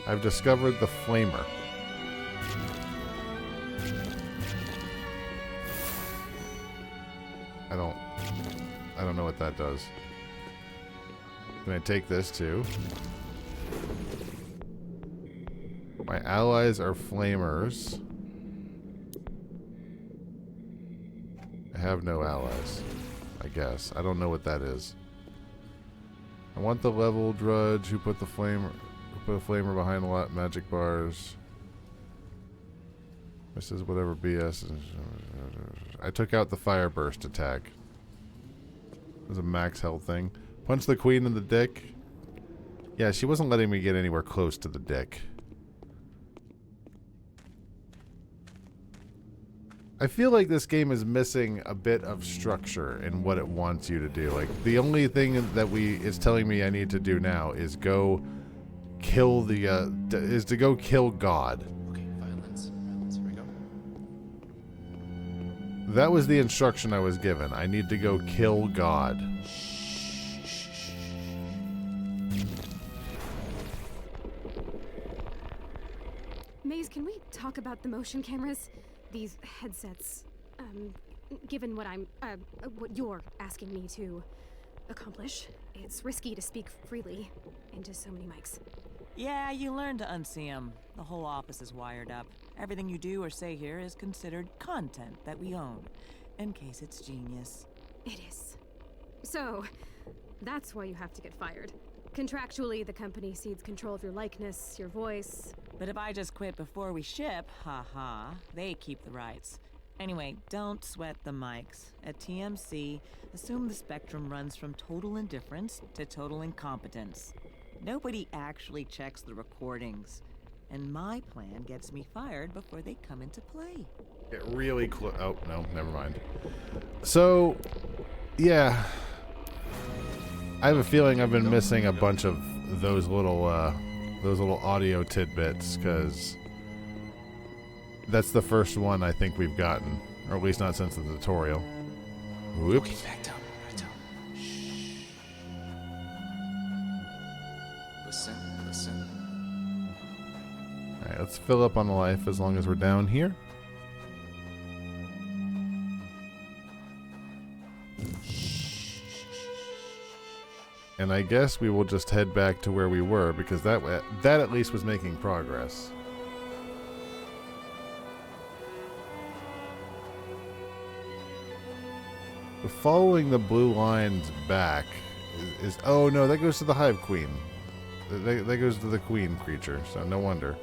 I've discovered the flamer. I don't know what that does. Can I take this too? My allies are flamers. I have no allies, I guess. I don't know what that is. I want the level drudge who put a flamer behind a lot of magic bars. This is whatever BS. I took out the fire burst attack. It was a max health thing. Punch the queen in the dick. Yeah, she wasn't letting me get anywhere close to the dick. I feel like this game is missing a bit of structure in what it wants you to do. Like, the only thing that it's telling me I need to do now is go kill to go kill God. Okay, violence. Violence, here we go. That was the instruction I was given. I need to go kill God. Maze, can we talk about the motion cameras? These headsets, given what what you're asking me to accomplish, it's risky to speak freely into so many mics. Yeah, you learn to unsee them. The whole office is wired up. Everything you do or say here is considered content that we own, in case it's genius. It is. So, that's why you have to get fired. Contractually, the company cedes control of your likeness, your voice. But if I just quit before we ship, haha, they keep the rights. Anyway, don't sweat the mics. At TMC, assume the spectrum runs from total indifference to total incompetence. Nobody actually checks the recordings. And my plan gets me fired before they come into play. Get really close. Oh, no, never mind. So, yeah. I have a feeling I've been missing a bunch of those little audio tidbits, because that's the first one I think we've gotten, or at least not since the tutorial. Whoops. Okay, back down. Back down. Shh. Listen. Listen. Alright, let's fill up on the life as long as we're down here. And I guess we will just head back to where we were, because that at least was making progress. But following the blue lines back is oh no, that goes to the Hive Queen. That goes to the Queen creature, so no wonder.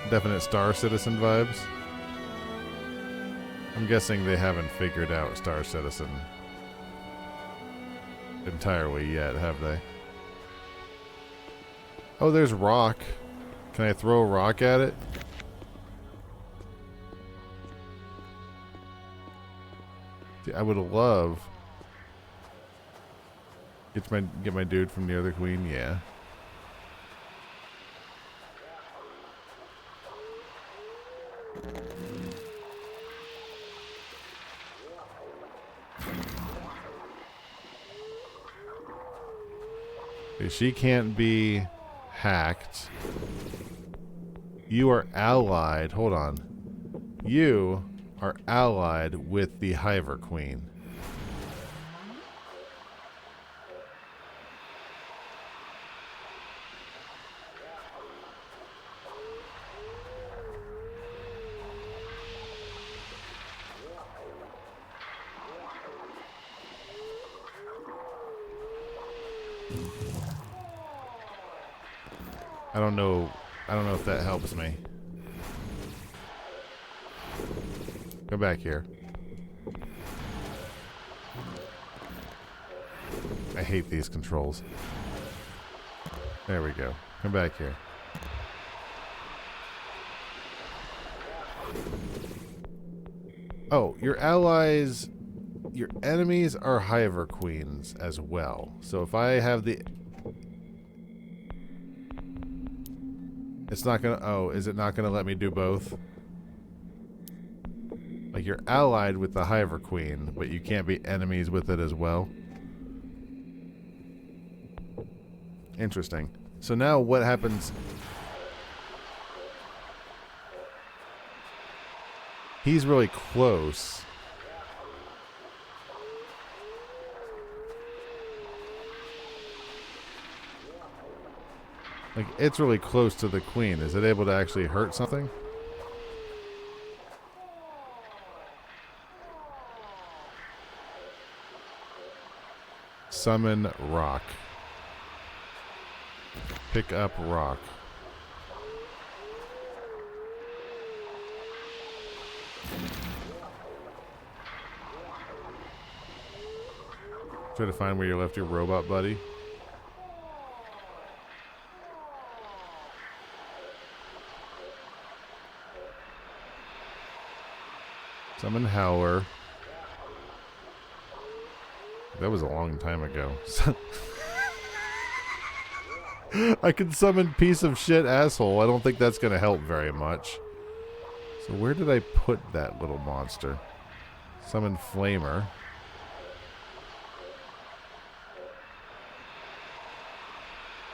Definite Star Citizen vibes. I'm guessing they haven't figured out Star Citizen entirely yet, have they? Oh, there's rock. Can I throw a rock at it? See, I would love get my dude from the other queen, yeah. She can't be hacked. You are allied. Hold on. You are allied with the Hiver Queen. I don't know if that helps me. Go back here. I hate these controls. There we go. Come back here. Oh, your allies, your enemies are Hiver Queens as well. So if I have the... It's not gonna... Oh, is it not gonna let me do both? Like, you're allied with the Hiver Queen, but you can't be enemies with it as well. Interesting. So now what happens... He's really close. Like, it's really close to the queen. Is it able to actually hurt something? Summon rock. Pick up rock. Try to find where you left your robot buddy. Summon Howler. That was a long time ago. I can summon piece of shit asshole. I don't think that's going to help very much. So where did I put that little monster? Summon Flamer.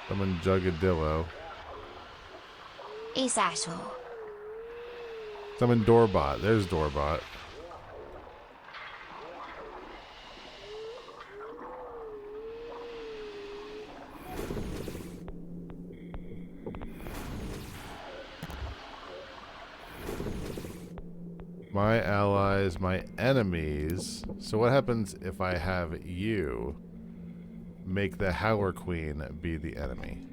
Summon Jugadillo. Ace asshole. Summon Doorbot. There's Doorbot. My allies, my enemies. So what happens if I have you make the Howler Queen be the enemy?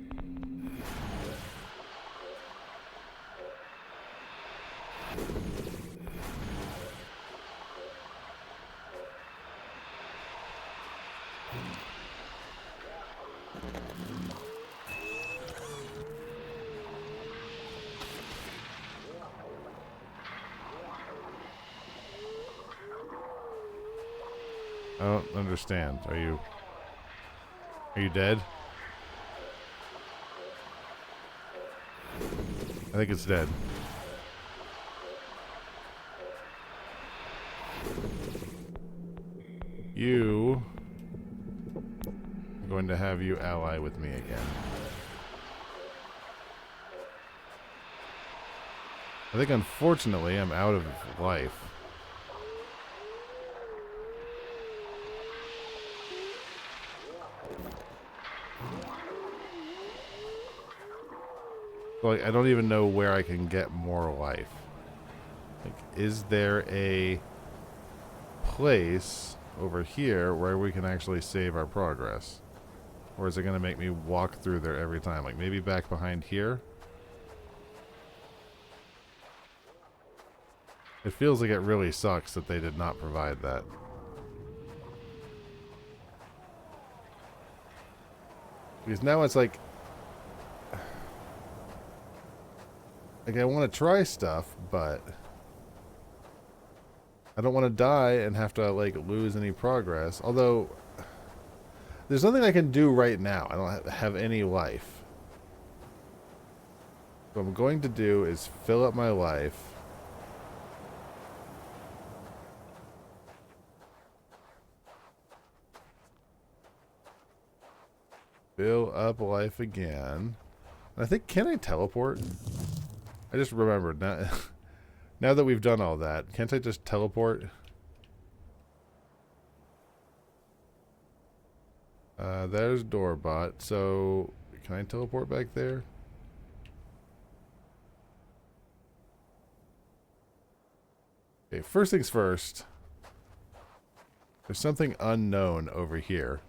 don't understand. Are you dead? I think it's dead. You... I'm going to have you ally with me again. I think unfortunately I'm out of life. Like, I don't even know where I can get more life. Like, is there a place over here where we can actually save our progress? Or is it going to make me walk through there every time? Like, maybe back behind here? It feels like it really sucks that they did not provide that. Because now it's like... Like, I want to try stuff, but... I don't want to die and have to, like, lose any progress. Although... There's nothing I can do right now. I don't have any life. What I'm going to do is fill up my life. Fill up life again. And I think, can I teleport? I just remembered. Now that we've done all that, can't I just teleport? There's Doorbot. So, can I teleport back there? Okay, first things first. There's something unknown over here.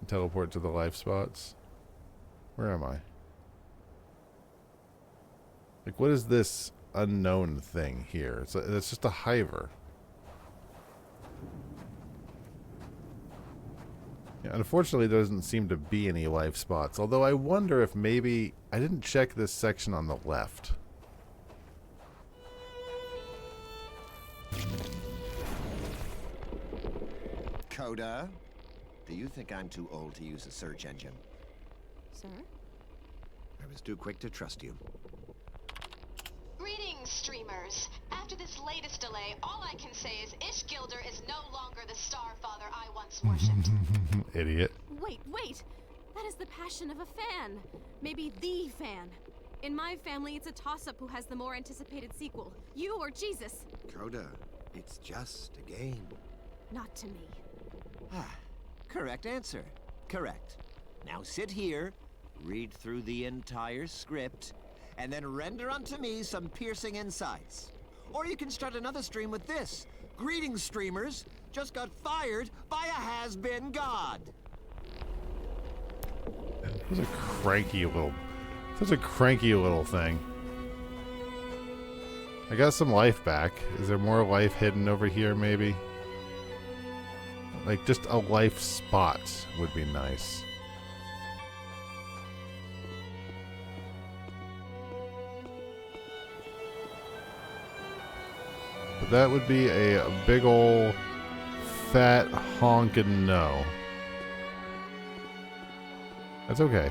Teleport to the life spots. Where am I? Like, what is this unknown thing here? It's just a hiver. Yeah, unfortunately, there doesn't seem to be any life spots. Although I wonder if maybe I didn't check this section on the left. Coda, do you think I'm too old to use a search engine? Sir? I was too quick to trust you. Greetings, streamers. After this latest delay, all I can say is Ishgilder is no longer the Starfather I once worshipped. Idiot. Wait! That is the passion of a fan. Maybe the fan. In my family, it's a toss-up who has the more anticipated sequel. You or Jesus. Coda, it's just a game. Not to me. Ah, correct answer. Correct. Now sit here, read through the entire script, and then render unto me some piercing insights. Or you can start another stream with this. Greetings, streamers. Just got fired by a has-been god. That was a cranky little... Such a cranky little thing. I got some life back. Is there more life hidden over here, maybe? Like, just a life spot would be nice. But that would be a big ol' fat honkin' no. That's okay.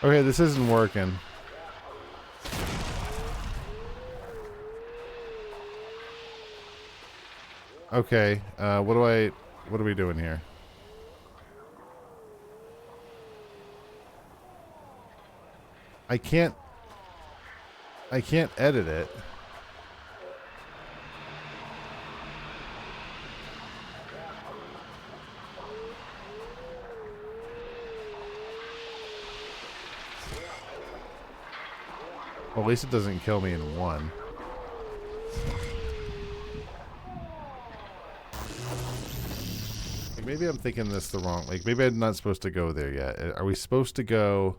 Okay, this isn't working. Okay, what are we doing here? I can't edit it. Well, at least it doesn't kill me in one. Maybe I'm thinking this the wrong... Like, maybe I'm not supposed to go there yet. Are we supposed to go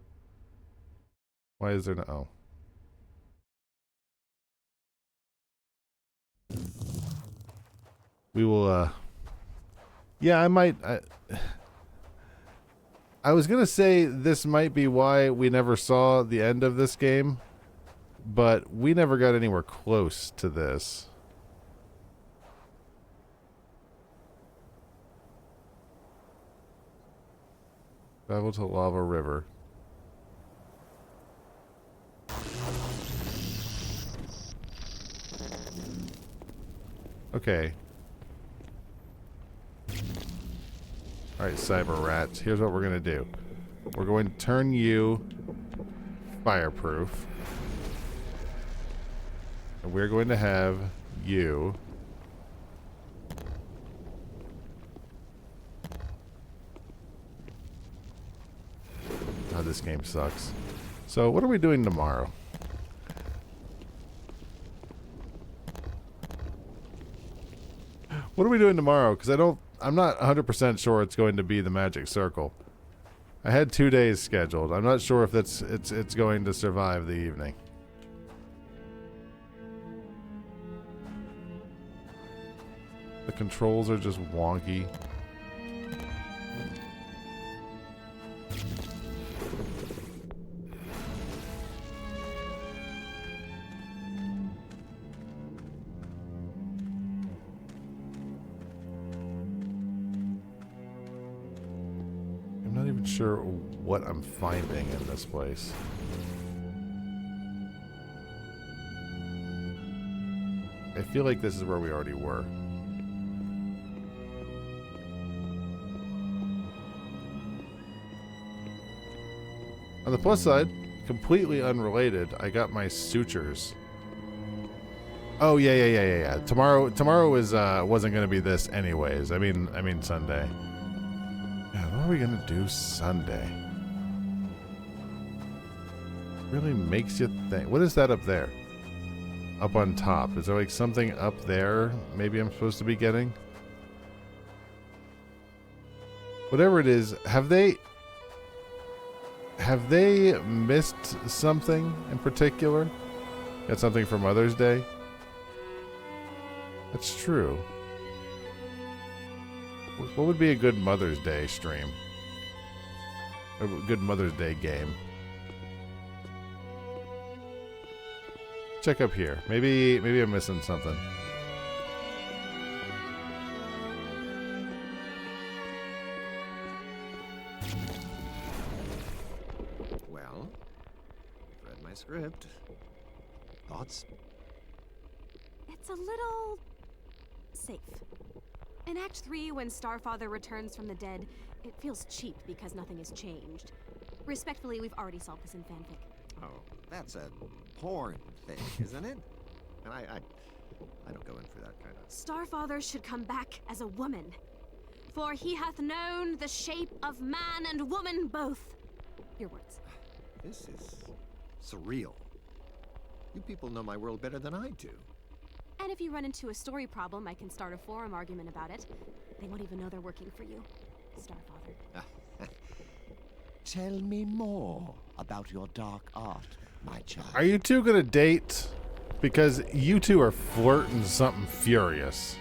Why is there no... Oh. We will, yeah, I was gonna say this might be why we never saw the end of this game, but we never got anywhere close to this. Travel to Lava River. Okay. Alright, Cyber Rats. Here's what we're going to do. We're going to turn you fireproof. And we're going to have you... Oh, this game sucks. So, what are we doing tomorrow? What are we doing tomorrow? Because I'm not 100% sure it's going to be the Magic Circle. I had 2 days scheduled. I'm not sure if it's going to survive the evening. The controls are just wonky. Sure what I'm finding in this place. I feel like this is where we already were. On the plus side, completely unrelated, I got my sutures. Oh yeah. Tomorrow is wasn't gonna be this anyways. I mean Sunday. What are we gonna do Sunday? Really makes you think. What is that up there? Up on top. Is there like something up there maybe I'm supposed to be getting? Whatever it is, have they missed something in particular? Got something for Mother's Day? That's true. What would be a good Mother's Day stream? A good Mother's Day game? Check up here. Maybe I'm missing something. Well, I've read my script. Thoughts? It's a little... safe. In Act 3, when Starfather returns from the dead, it feels cheap because nothing has changed. Respectfully, we've already solved this in fanfic. Oh, that's a porn thing, isn't it? And I don't go in for that kind of... Starfather should come back as a woman. For he hath known the shape of man and woman both. Your words. This is surreal. You people know my world better than I do. And if you run into a story problem, I can start a forum argument about it. They won't even know they're working for you, Starfather. Tell me more about your dark art, my child. Are you two gonna date? Because you two are flirting something furious.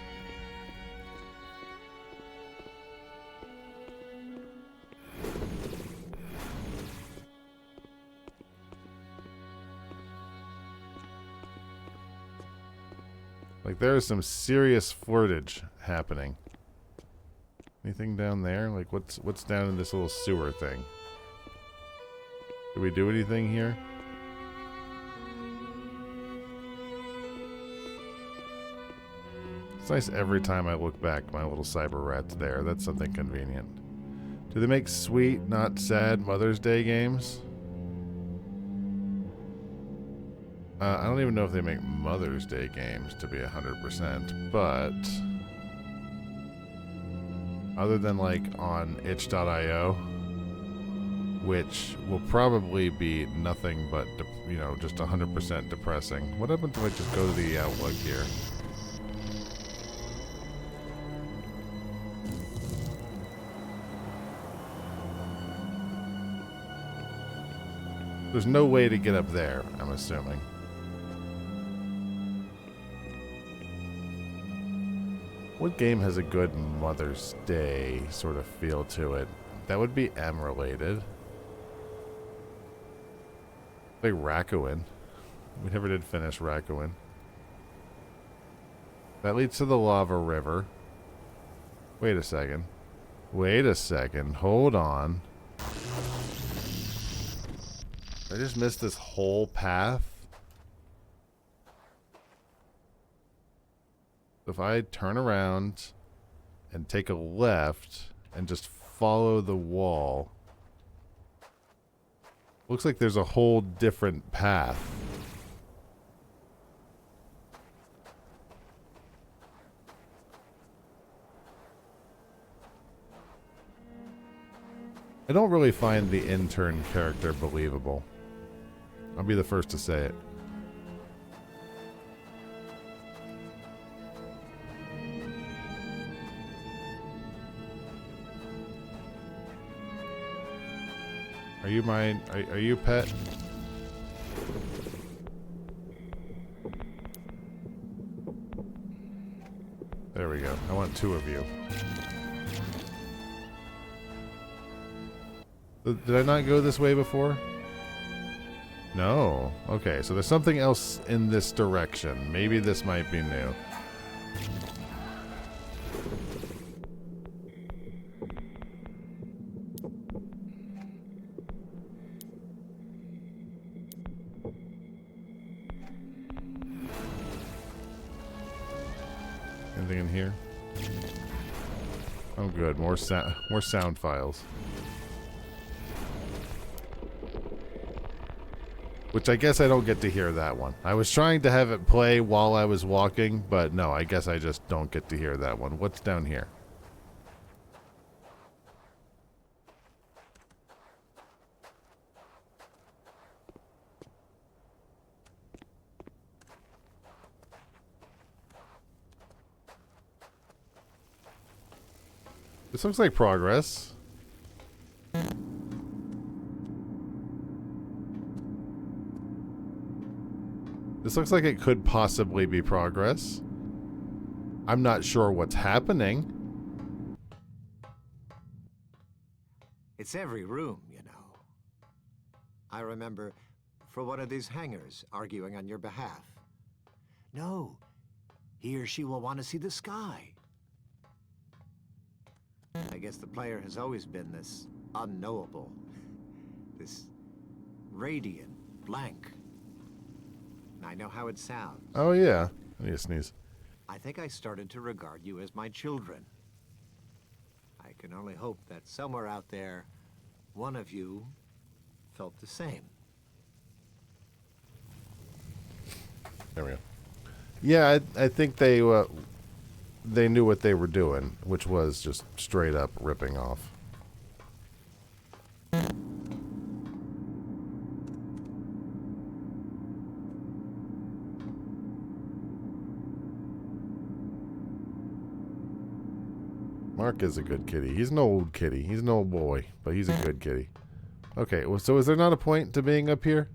Like there is some serious flirtage happening. Anything down there? Like what's down in this little sewer thing? Did we do anything here? It's nice every time I look back, my little cyber rat's there. That's something convenient. Do they make sweet, not sad Mother's Day games? I don't even know if they make Mother's Day games, to be 100%, but other than like on itch.io, which will probably be nothing but, just 100% depressing. What happens if I just go to the Outlook here? There's no way to get up there, I'm assuming. What game has a good Mother's Day sort of feel to it? That would be M-related. Like Rakuen. We never did finish Rakuen. That leads to the lava river. Wait a second. Wait a second. Hold on. I just missed this whole path. If I turn around and take a left and just follow the wall, looks like there's a whole different path. I don't really find the intern character believable. I'll be the first to say it. Are you mine? Are you pet? There we go. I want two of you. Did I not go this way before? No. Okay, so there's something else in this direction. Maybe this might be new. Anything in here? Oh, good. More sound files. Which I guess I don't get to hear that one. I was trying to have it play while I was walking, but no, I guess I just don't get to hear that one. What's down here? This looks like progress. This looks like it could possibly be progress. I'm not sure what's happening. It's every room, you know. I remember for one of these hangers arguing on your behalf. No, he or she will want to see the sky. I guess the player has always been this unknowable, this radiant blank. I know how it sounds. Oh yeah, I need to sneeze. I think I started to regard you as my children. I can only hope that somewhere out there, one of you felt the same. There we go. Yeah, I think they knew what they were doing, which was just straight up ripping off. Mark is a good kitty. He's an old kitty. He's an old boy, but he's a good kitty. Okay, well, so is there not a point to being up here?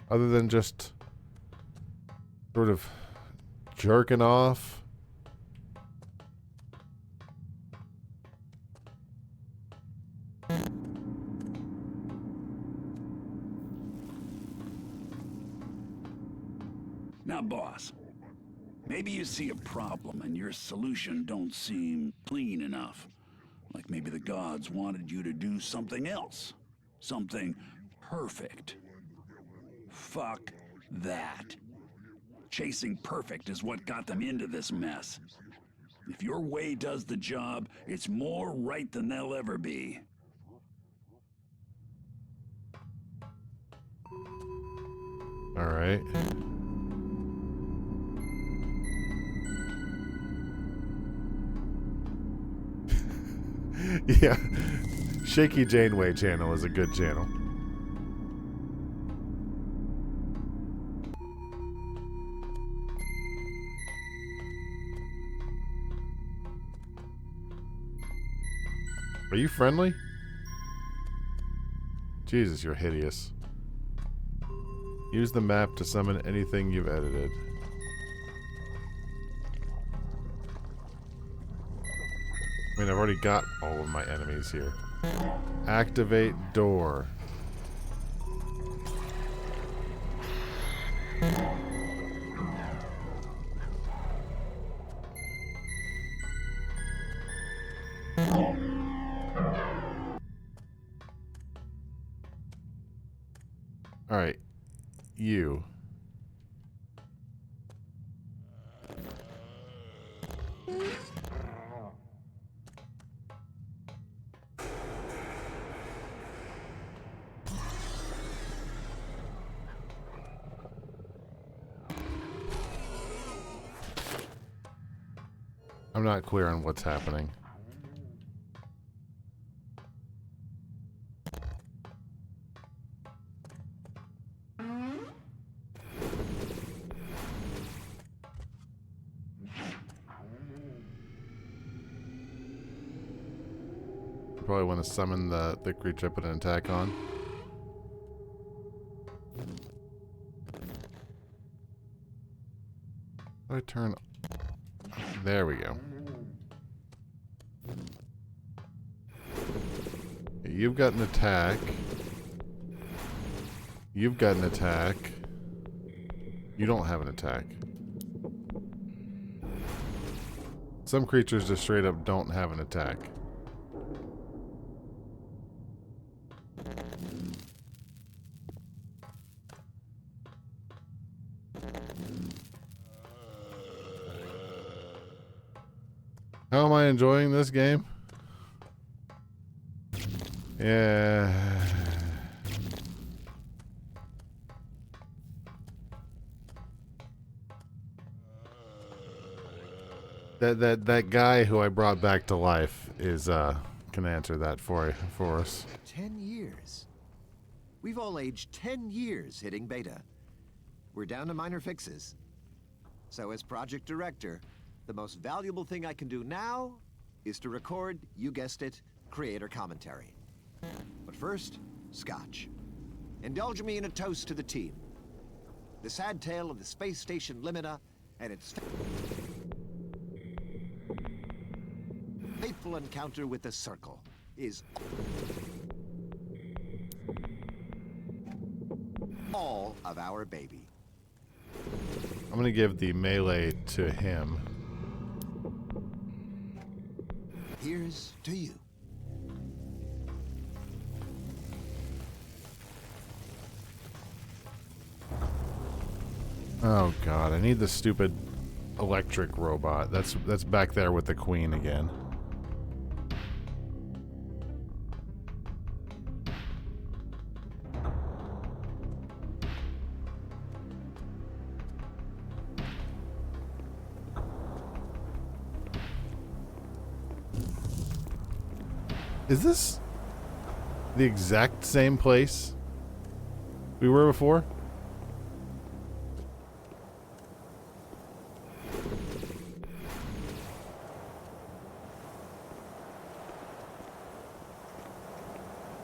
Other than just sort of jerking off? Now, boss, maybe you see a problem and your solution don't seem clean enough. Like maybe the gods wanted you to do something else. Something perfect. Fuck that. Chasing perfect is what got them into this mess. If your way does the job, it's more right than they'll ever be. All right. Yeah, Shaky Janeway channel is a good channel. Are you friendly? Jesus, you're hideous. Use the map to summon anything you've edited. I mean, I've already got all of my enemies here. Activate door. Alright. You. I'm not clear on what's happening. Probably want to summon the creature I put an attack on. How do I turn? There we go. You've got an attack. You've got an attack. You don't have an attack. Some creatures just straight up don't have an attack. How am I enjoying this game? Yeah. That guy who I brought back to life is can answer that for us. 10 years. We've all aged 10 years hitting beta. We're down to minor fixes. So as project director, the most valuable thing I can do now is to record, you guessed it, creator commentary. But first, scotch. Indulge me in a toast to the team. The sad tale of the space station Limina and its fateful encounter with the Circle is all of our baby. I'm gonna give the melee to him. Here's to you. Oh god, I need the stupid electric robot. That's back there with the queen again. Is this the exact same place we were before?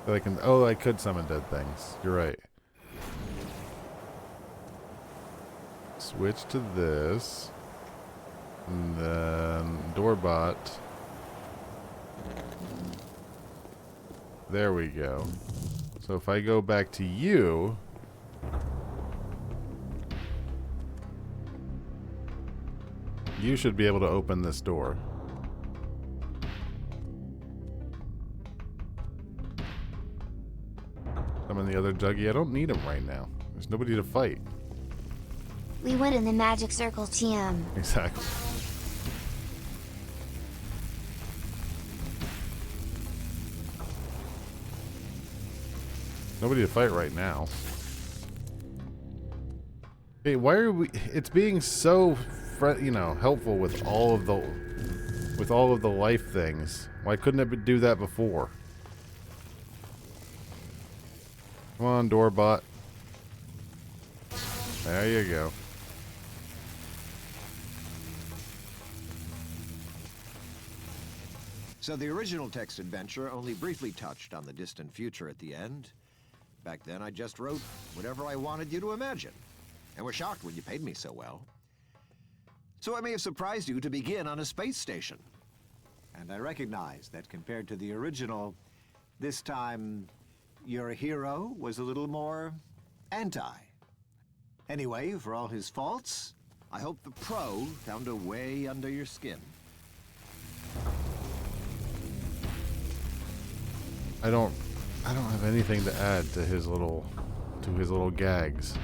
I could summon dead things. You're right. Switch to this. And then Doorbot. There we go. So if I go back to you, you should be able to open this door. Summon the other Juggy. I don't need him right now. There's nobody to fight. We went in the magic circle, TM. Exactly. Nobody to fight right now. Hey, why are we? It's being so, helpful with all of the life things. Why couldn't it do that before? Come on, Doorbot. There you go. So the original text adventure only briefly touched on the distant future at the end. Back then, I just wrote whatever I wanted you to imagine, and were shocked when you paid me so well. So it may have surprised you to begin on a space station. And I recognize that compared to the original, this time, your hero was a little more anti. Anyway, for all his faults, I hope the pro found a way under your skin. I don't have anything to add to his little gags.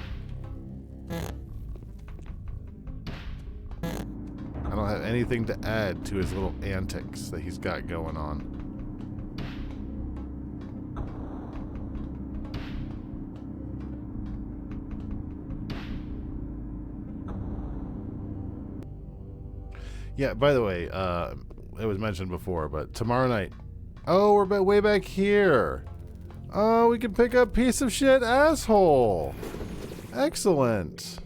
I don't have anything to add to his little antics that he's got going on. Yeah, by the way, it was mentioned before, but tomorrow night. Oh, we're way back here. Oh, we can pick up piece of shit asshole. Excellent.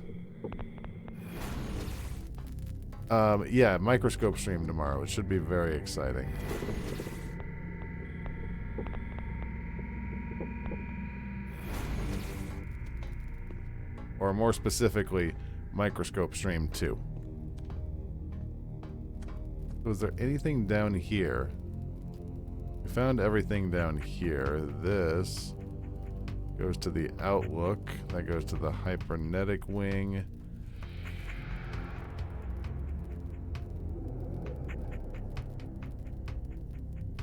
Yeah, microscope stream tomorrow. It should be very exciting. Or more specifically, microscope stream 2. Was there anything down here? We found everything down here. This goes to the Outlook. That goes to the hypernetic wing.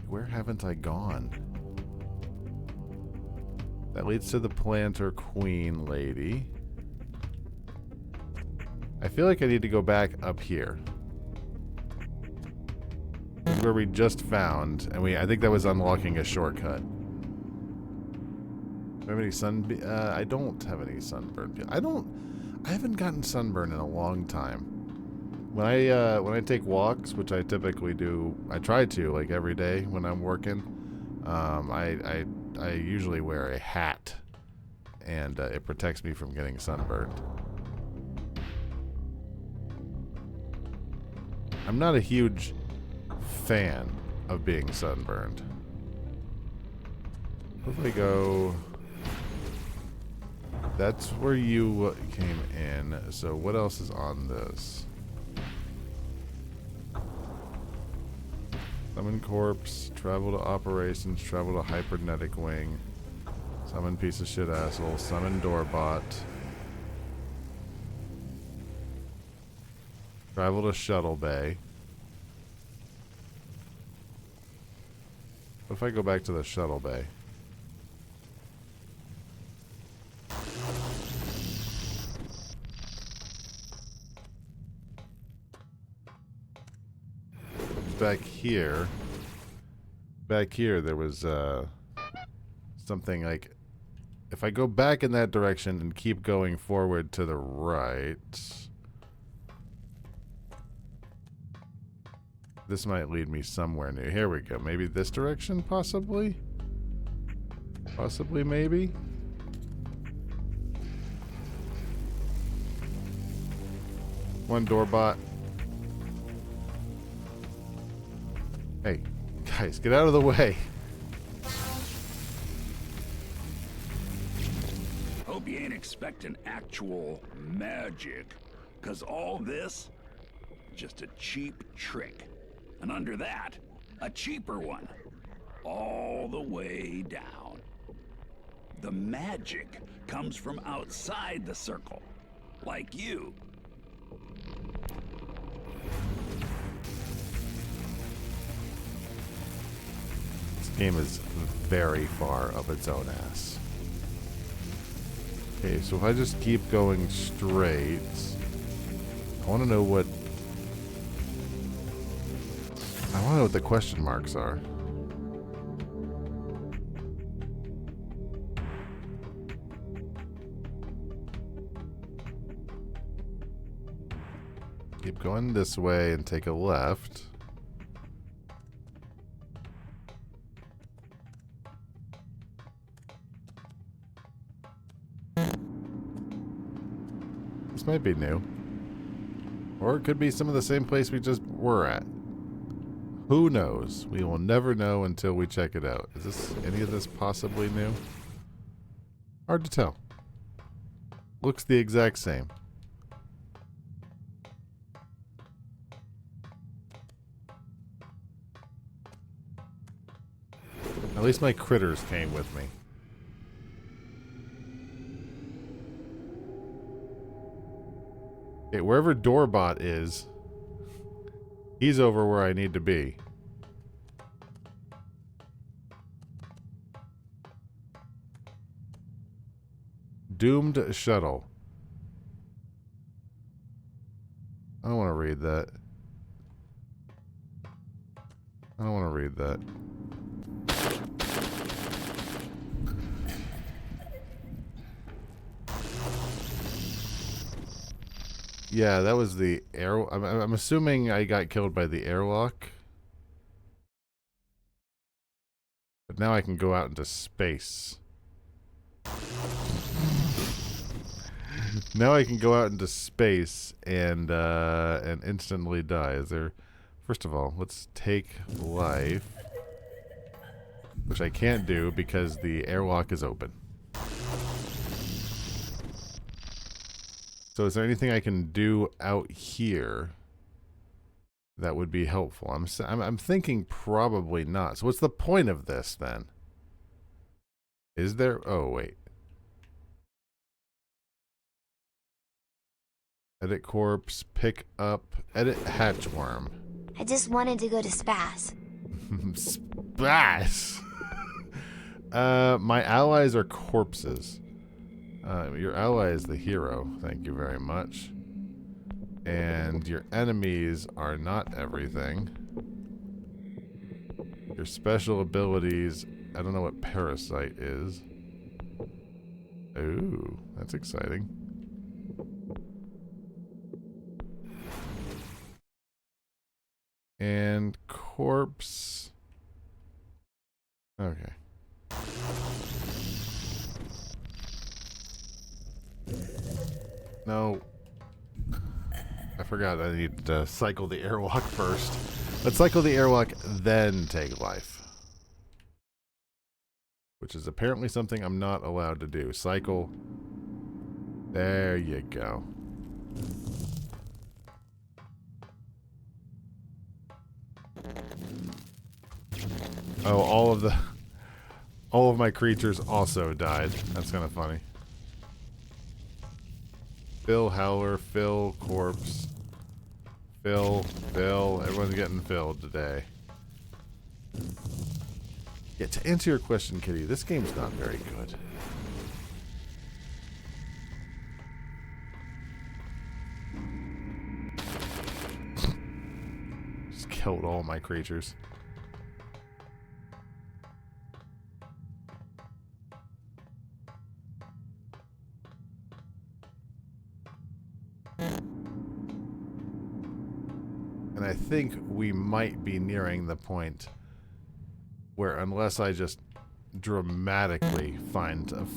Where haven't I gone? That leads to the planter queen lady. I feel like I need to go back up here. This is where we just found, and I think that was unlocking a shortcut. Do I have any I don't have any sunburn. I haven't gotten sunburn in a long time. When I take walks, which I typically do, I try to like every day when I'm working. I usually wear a hat, and it protects me from getting sunburned. I'm not a huge fan of being sunburned. If I go, that's where you came in. So what else is on this? Summon corpse, travel to operations, travel to hypernetic wing, summon piece of shit asshole, summon doorbot, travel to shuttle bay. What if I go back to the shuttle bay? Back here there was something like, if I go back in that direction and keep going forward to the right, this might lead me somewhere new. Here we go. Maybe this direction, possibly? Possibly, maybe? One doorbot. Hey, guys, get out of the way. Hope you ain't expecting actual magic, 'cause all this, just a cheap trick. And under that, a cheaper one. All the way down. The magic comes from outside the circle. Like you. This game is very far up its own ass. Okay, so if I just keep going straight, I want to know what the question marks are. Keep going this way and take a left. This might be new. Or it could be some of the same place we just were at. Who knows? We will never know until we check it out. Is any of this possibly new? Hard to tell. Looks the exact same. At least my critters came with me. Okay, wherever Doorbot is, he's over where I need to be. Doomed shuttle. I don't want to read that. I don't want to read that. Yeah, that was the air. I'm assuming I got killed by the airlock. But now I can go out into space. Now I can go out into space and instantly die. Is there? First of all, let's take life, which I can't do because the airlock is open. So is there anything I can do out here that would be helpful? I'm thinking probably not. So what's the point of this then? Is there? Oh, wait. Edit corpse, pick up, edit hatchworm. I just wanted to go to Spaz. Spaz! My allies are corpses. Your ally is the hero. Thank you very much. And your enemies are not everything. Your special abilities, I don't know what parasite is. Ooh, that's exciting. And corpse. Okay. No. I forgot I need to cycle the airlock first. Let's cycle the airlock, then take life. Which is apparently something I'm not allowed to do. Cycle. There you go. Oh, all of my creatures also died. That's kind of funny. Fill Howler, fill Corpse, fill. Everyone's getting filled today. Yeah, to answer your question, Kitty, this game's not very good. Just killed all my creatures. And I think we might be nearing the point where, unless I just dramatically find an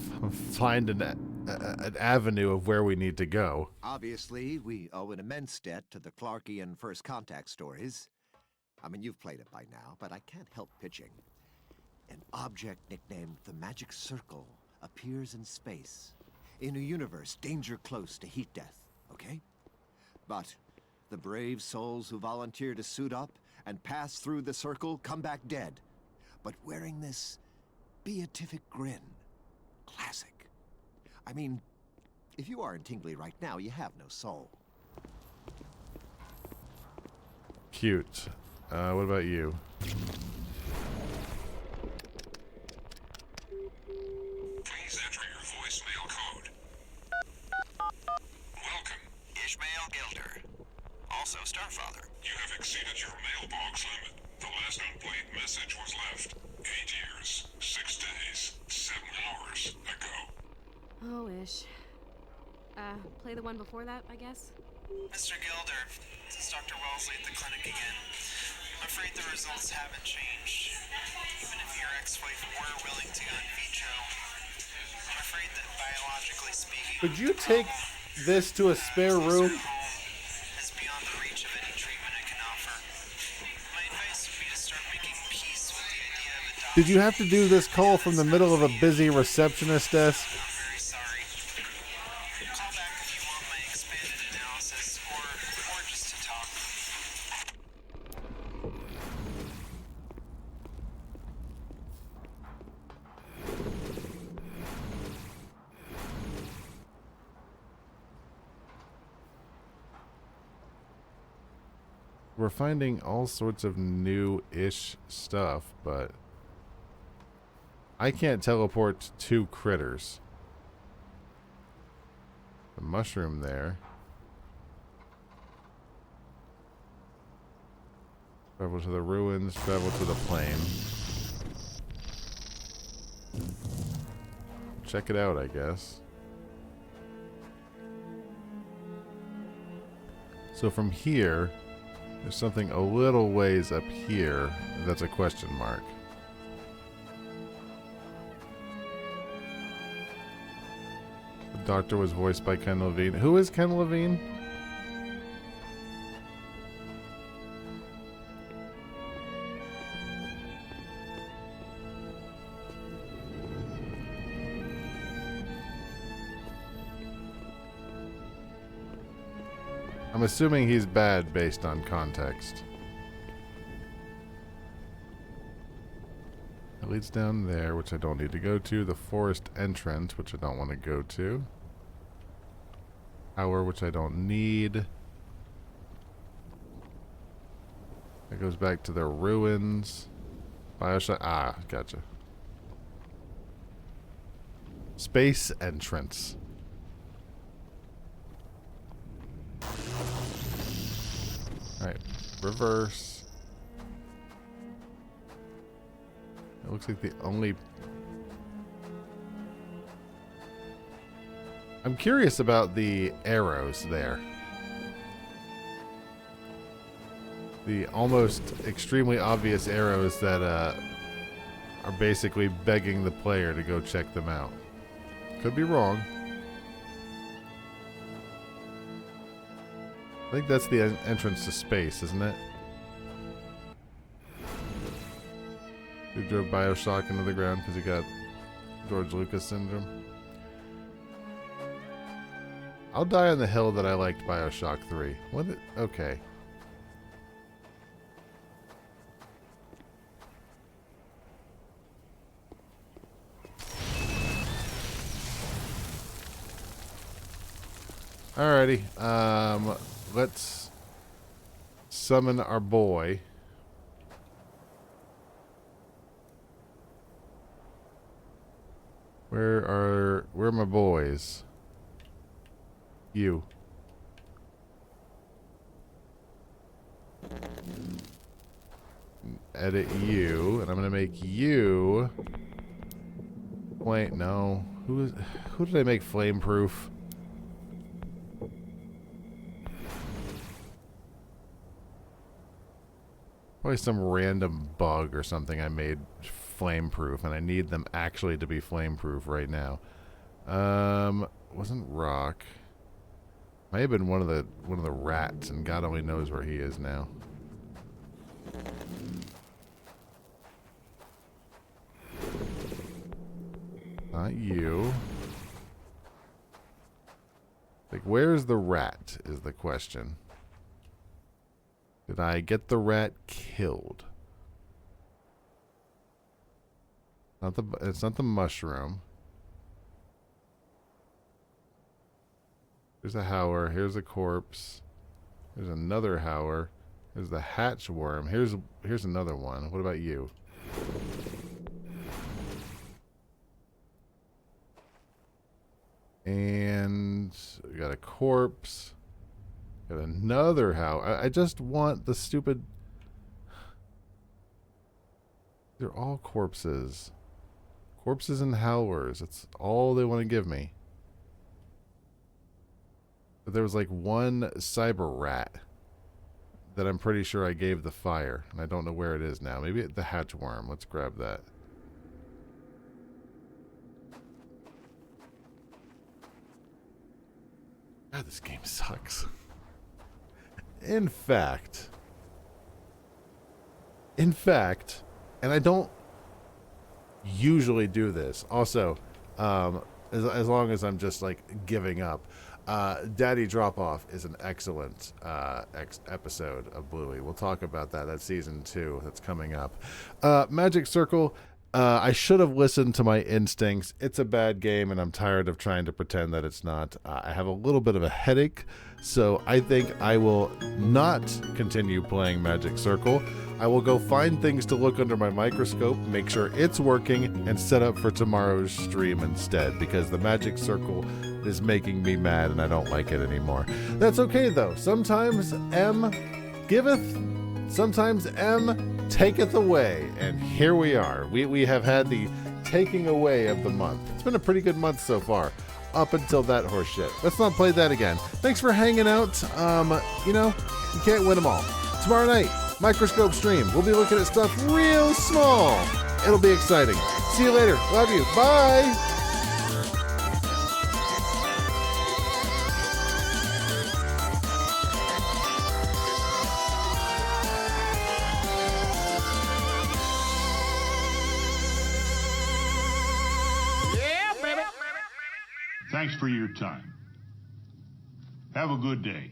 avenue of where we need to go. Obviously, we owe an immense debt to the Clarkian First Contact stories. I mean, you've played it by now, but I can't help pitching. An object nicknamed the Magic Circle appears in space, in a universe danger close to heat death, okay? But the brave souls who volunteer to suit up and pass through the circle come back dead, but wearing this beatific grin. Classic. I mean, if you aren't tingly right now, you have no soul. Cute. What about you? Please enter your voicemail code. Welcome, Ishmael Gilder. Also Starfather. You have exceeded your mailbox limit. The last unplayed message was left 8 years, 6 days, 7 hours ago. Oh, Ish. Play the one before that, I guess? Mr. Gilder, this is Dr. Wellesley at the clinic again. I'm afraid the results haven't changed. Even if your ex-wife were willing to go in vitro, I'm afraid that biologically speaking... Could you take this to a spare room? ...is beyond the reach of any treatment I can offer. My advice would be to start making peace with the idea of adoption. Did you have to do this call from the middle of a busy receptionist desk? you want my expanded analysis or just to talk. We're finding all sorts of new-ish stuff, but I can't teleport to critters. The mushroom there. Travel to the ruins, travel to the plain. Check it out, I guess. So from here, there's something a little ways up here. That's a question mark. The doctor was voiced by Ken Levine. Who is Ken Levine? I'm assuming he's bad based on context. It leads down there, which I don't need to go to. The forest entrance, which I don't want to go to. Tower, which I don't need. It goes back to the ruins. Bioshock. Ah, gotcha. Space entrance. Alright, reverse. It looks like the only... I'm curious about the arrows there. The almost extremely obvious arrows that are basically begging the player to go check them out. Could be wrong. I think that's the entrance to space, isn't it? Who drove Bioshock into the ground because he got George Lucas syndrome? I'll die on the hill that I liked Bioshock 3. What? Okay. Alrighty. Let's summon our boy. Where are my boys? You. Edit you, and I'm gonna make you. Wait, no. Who did I make flame proof? Probably some random bug or something I made flame proof, and I need them actually to be flame proof right now. Wasn't rock. May have been one of the rats, and God only knows where he is now. Not you. Like, where's the rat is the question. Did I get the rat killed? It's not the mushroom. Here's a howler. Here's a corpse. There's another howler. There's the hatch worm. Here's another one. What about you? And we got a corpse. Got another howler. I just want the stupid... They're all corpses. Corpses and howlers. That's all they want to give me. But there was like one cyber rat that I'm pretty sure I gave the fire. And I don't know where it is now. Maybe the hatch worm. Let's grab that. God, this game sucks. In fact, and I don't usually do this. Also, as long as I'm just like giving up, Daddy Drop Off is an excellent episode of Bluey. We'll talk about that. That's season 2 that's coming up. Magic Circle, I should have listened to my instincts. It's a bad game, and I'm tired of trying to pretend that it's not. I have a little bit of a headache, so I think I will not continue playing Magic Circle. I will go find things to look under my microscope, make sure it's working, and set up for tomorrow's stream instead, because the Magic Circle is making me mad and I don't like it anymore. That's okay though. Sometimes M giveth, sometimes M taketh away, and here we are. We have had the taking away of the month. It's been a pretty good month so far, up until that horse shit. Let's not play that again. Thanks for hanging out. You know, you can't win them all. Tomorrow night, Microscope stream. We'll be looking at stuff real small. It'll be exciting. See you later. Love you. Bye. Thanks for your time. Have a good day.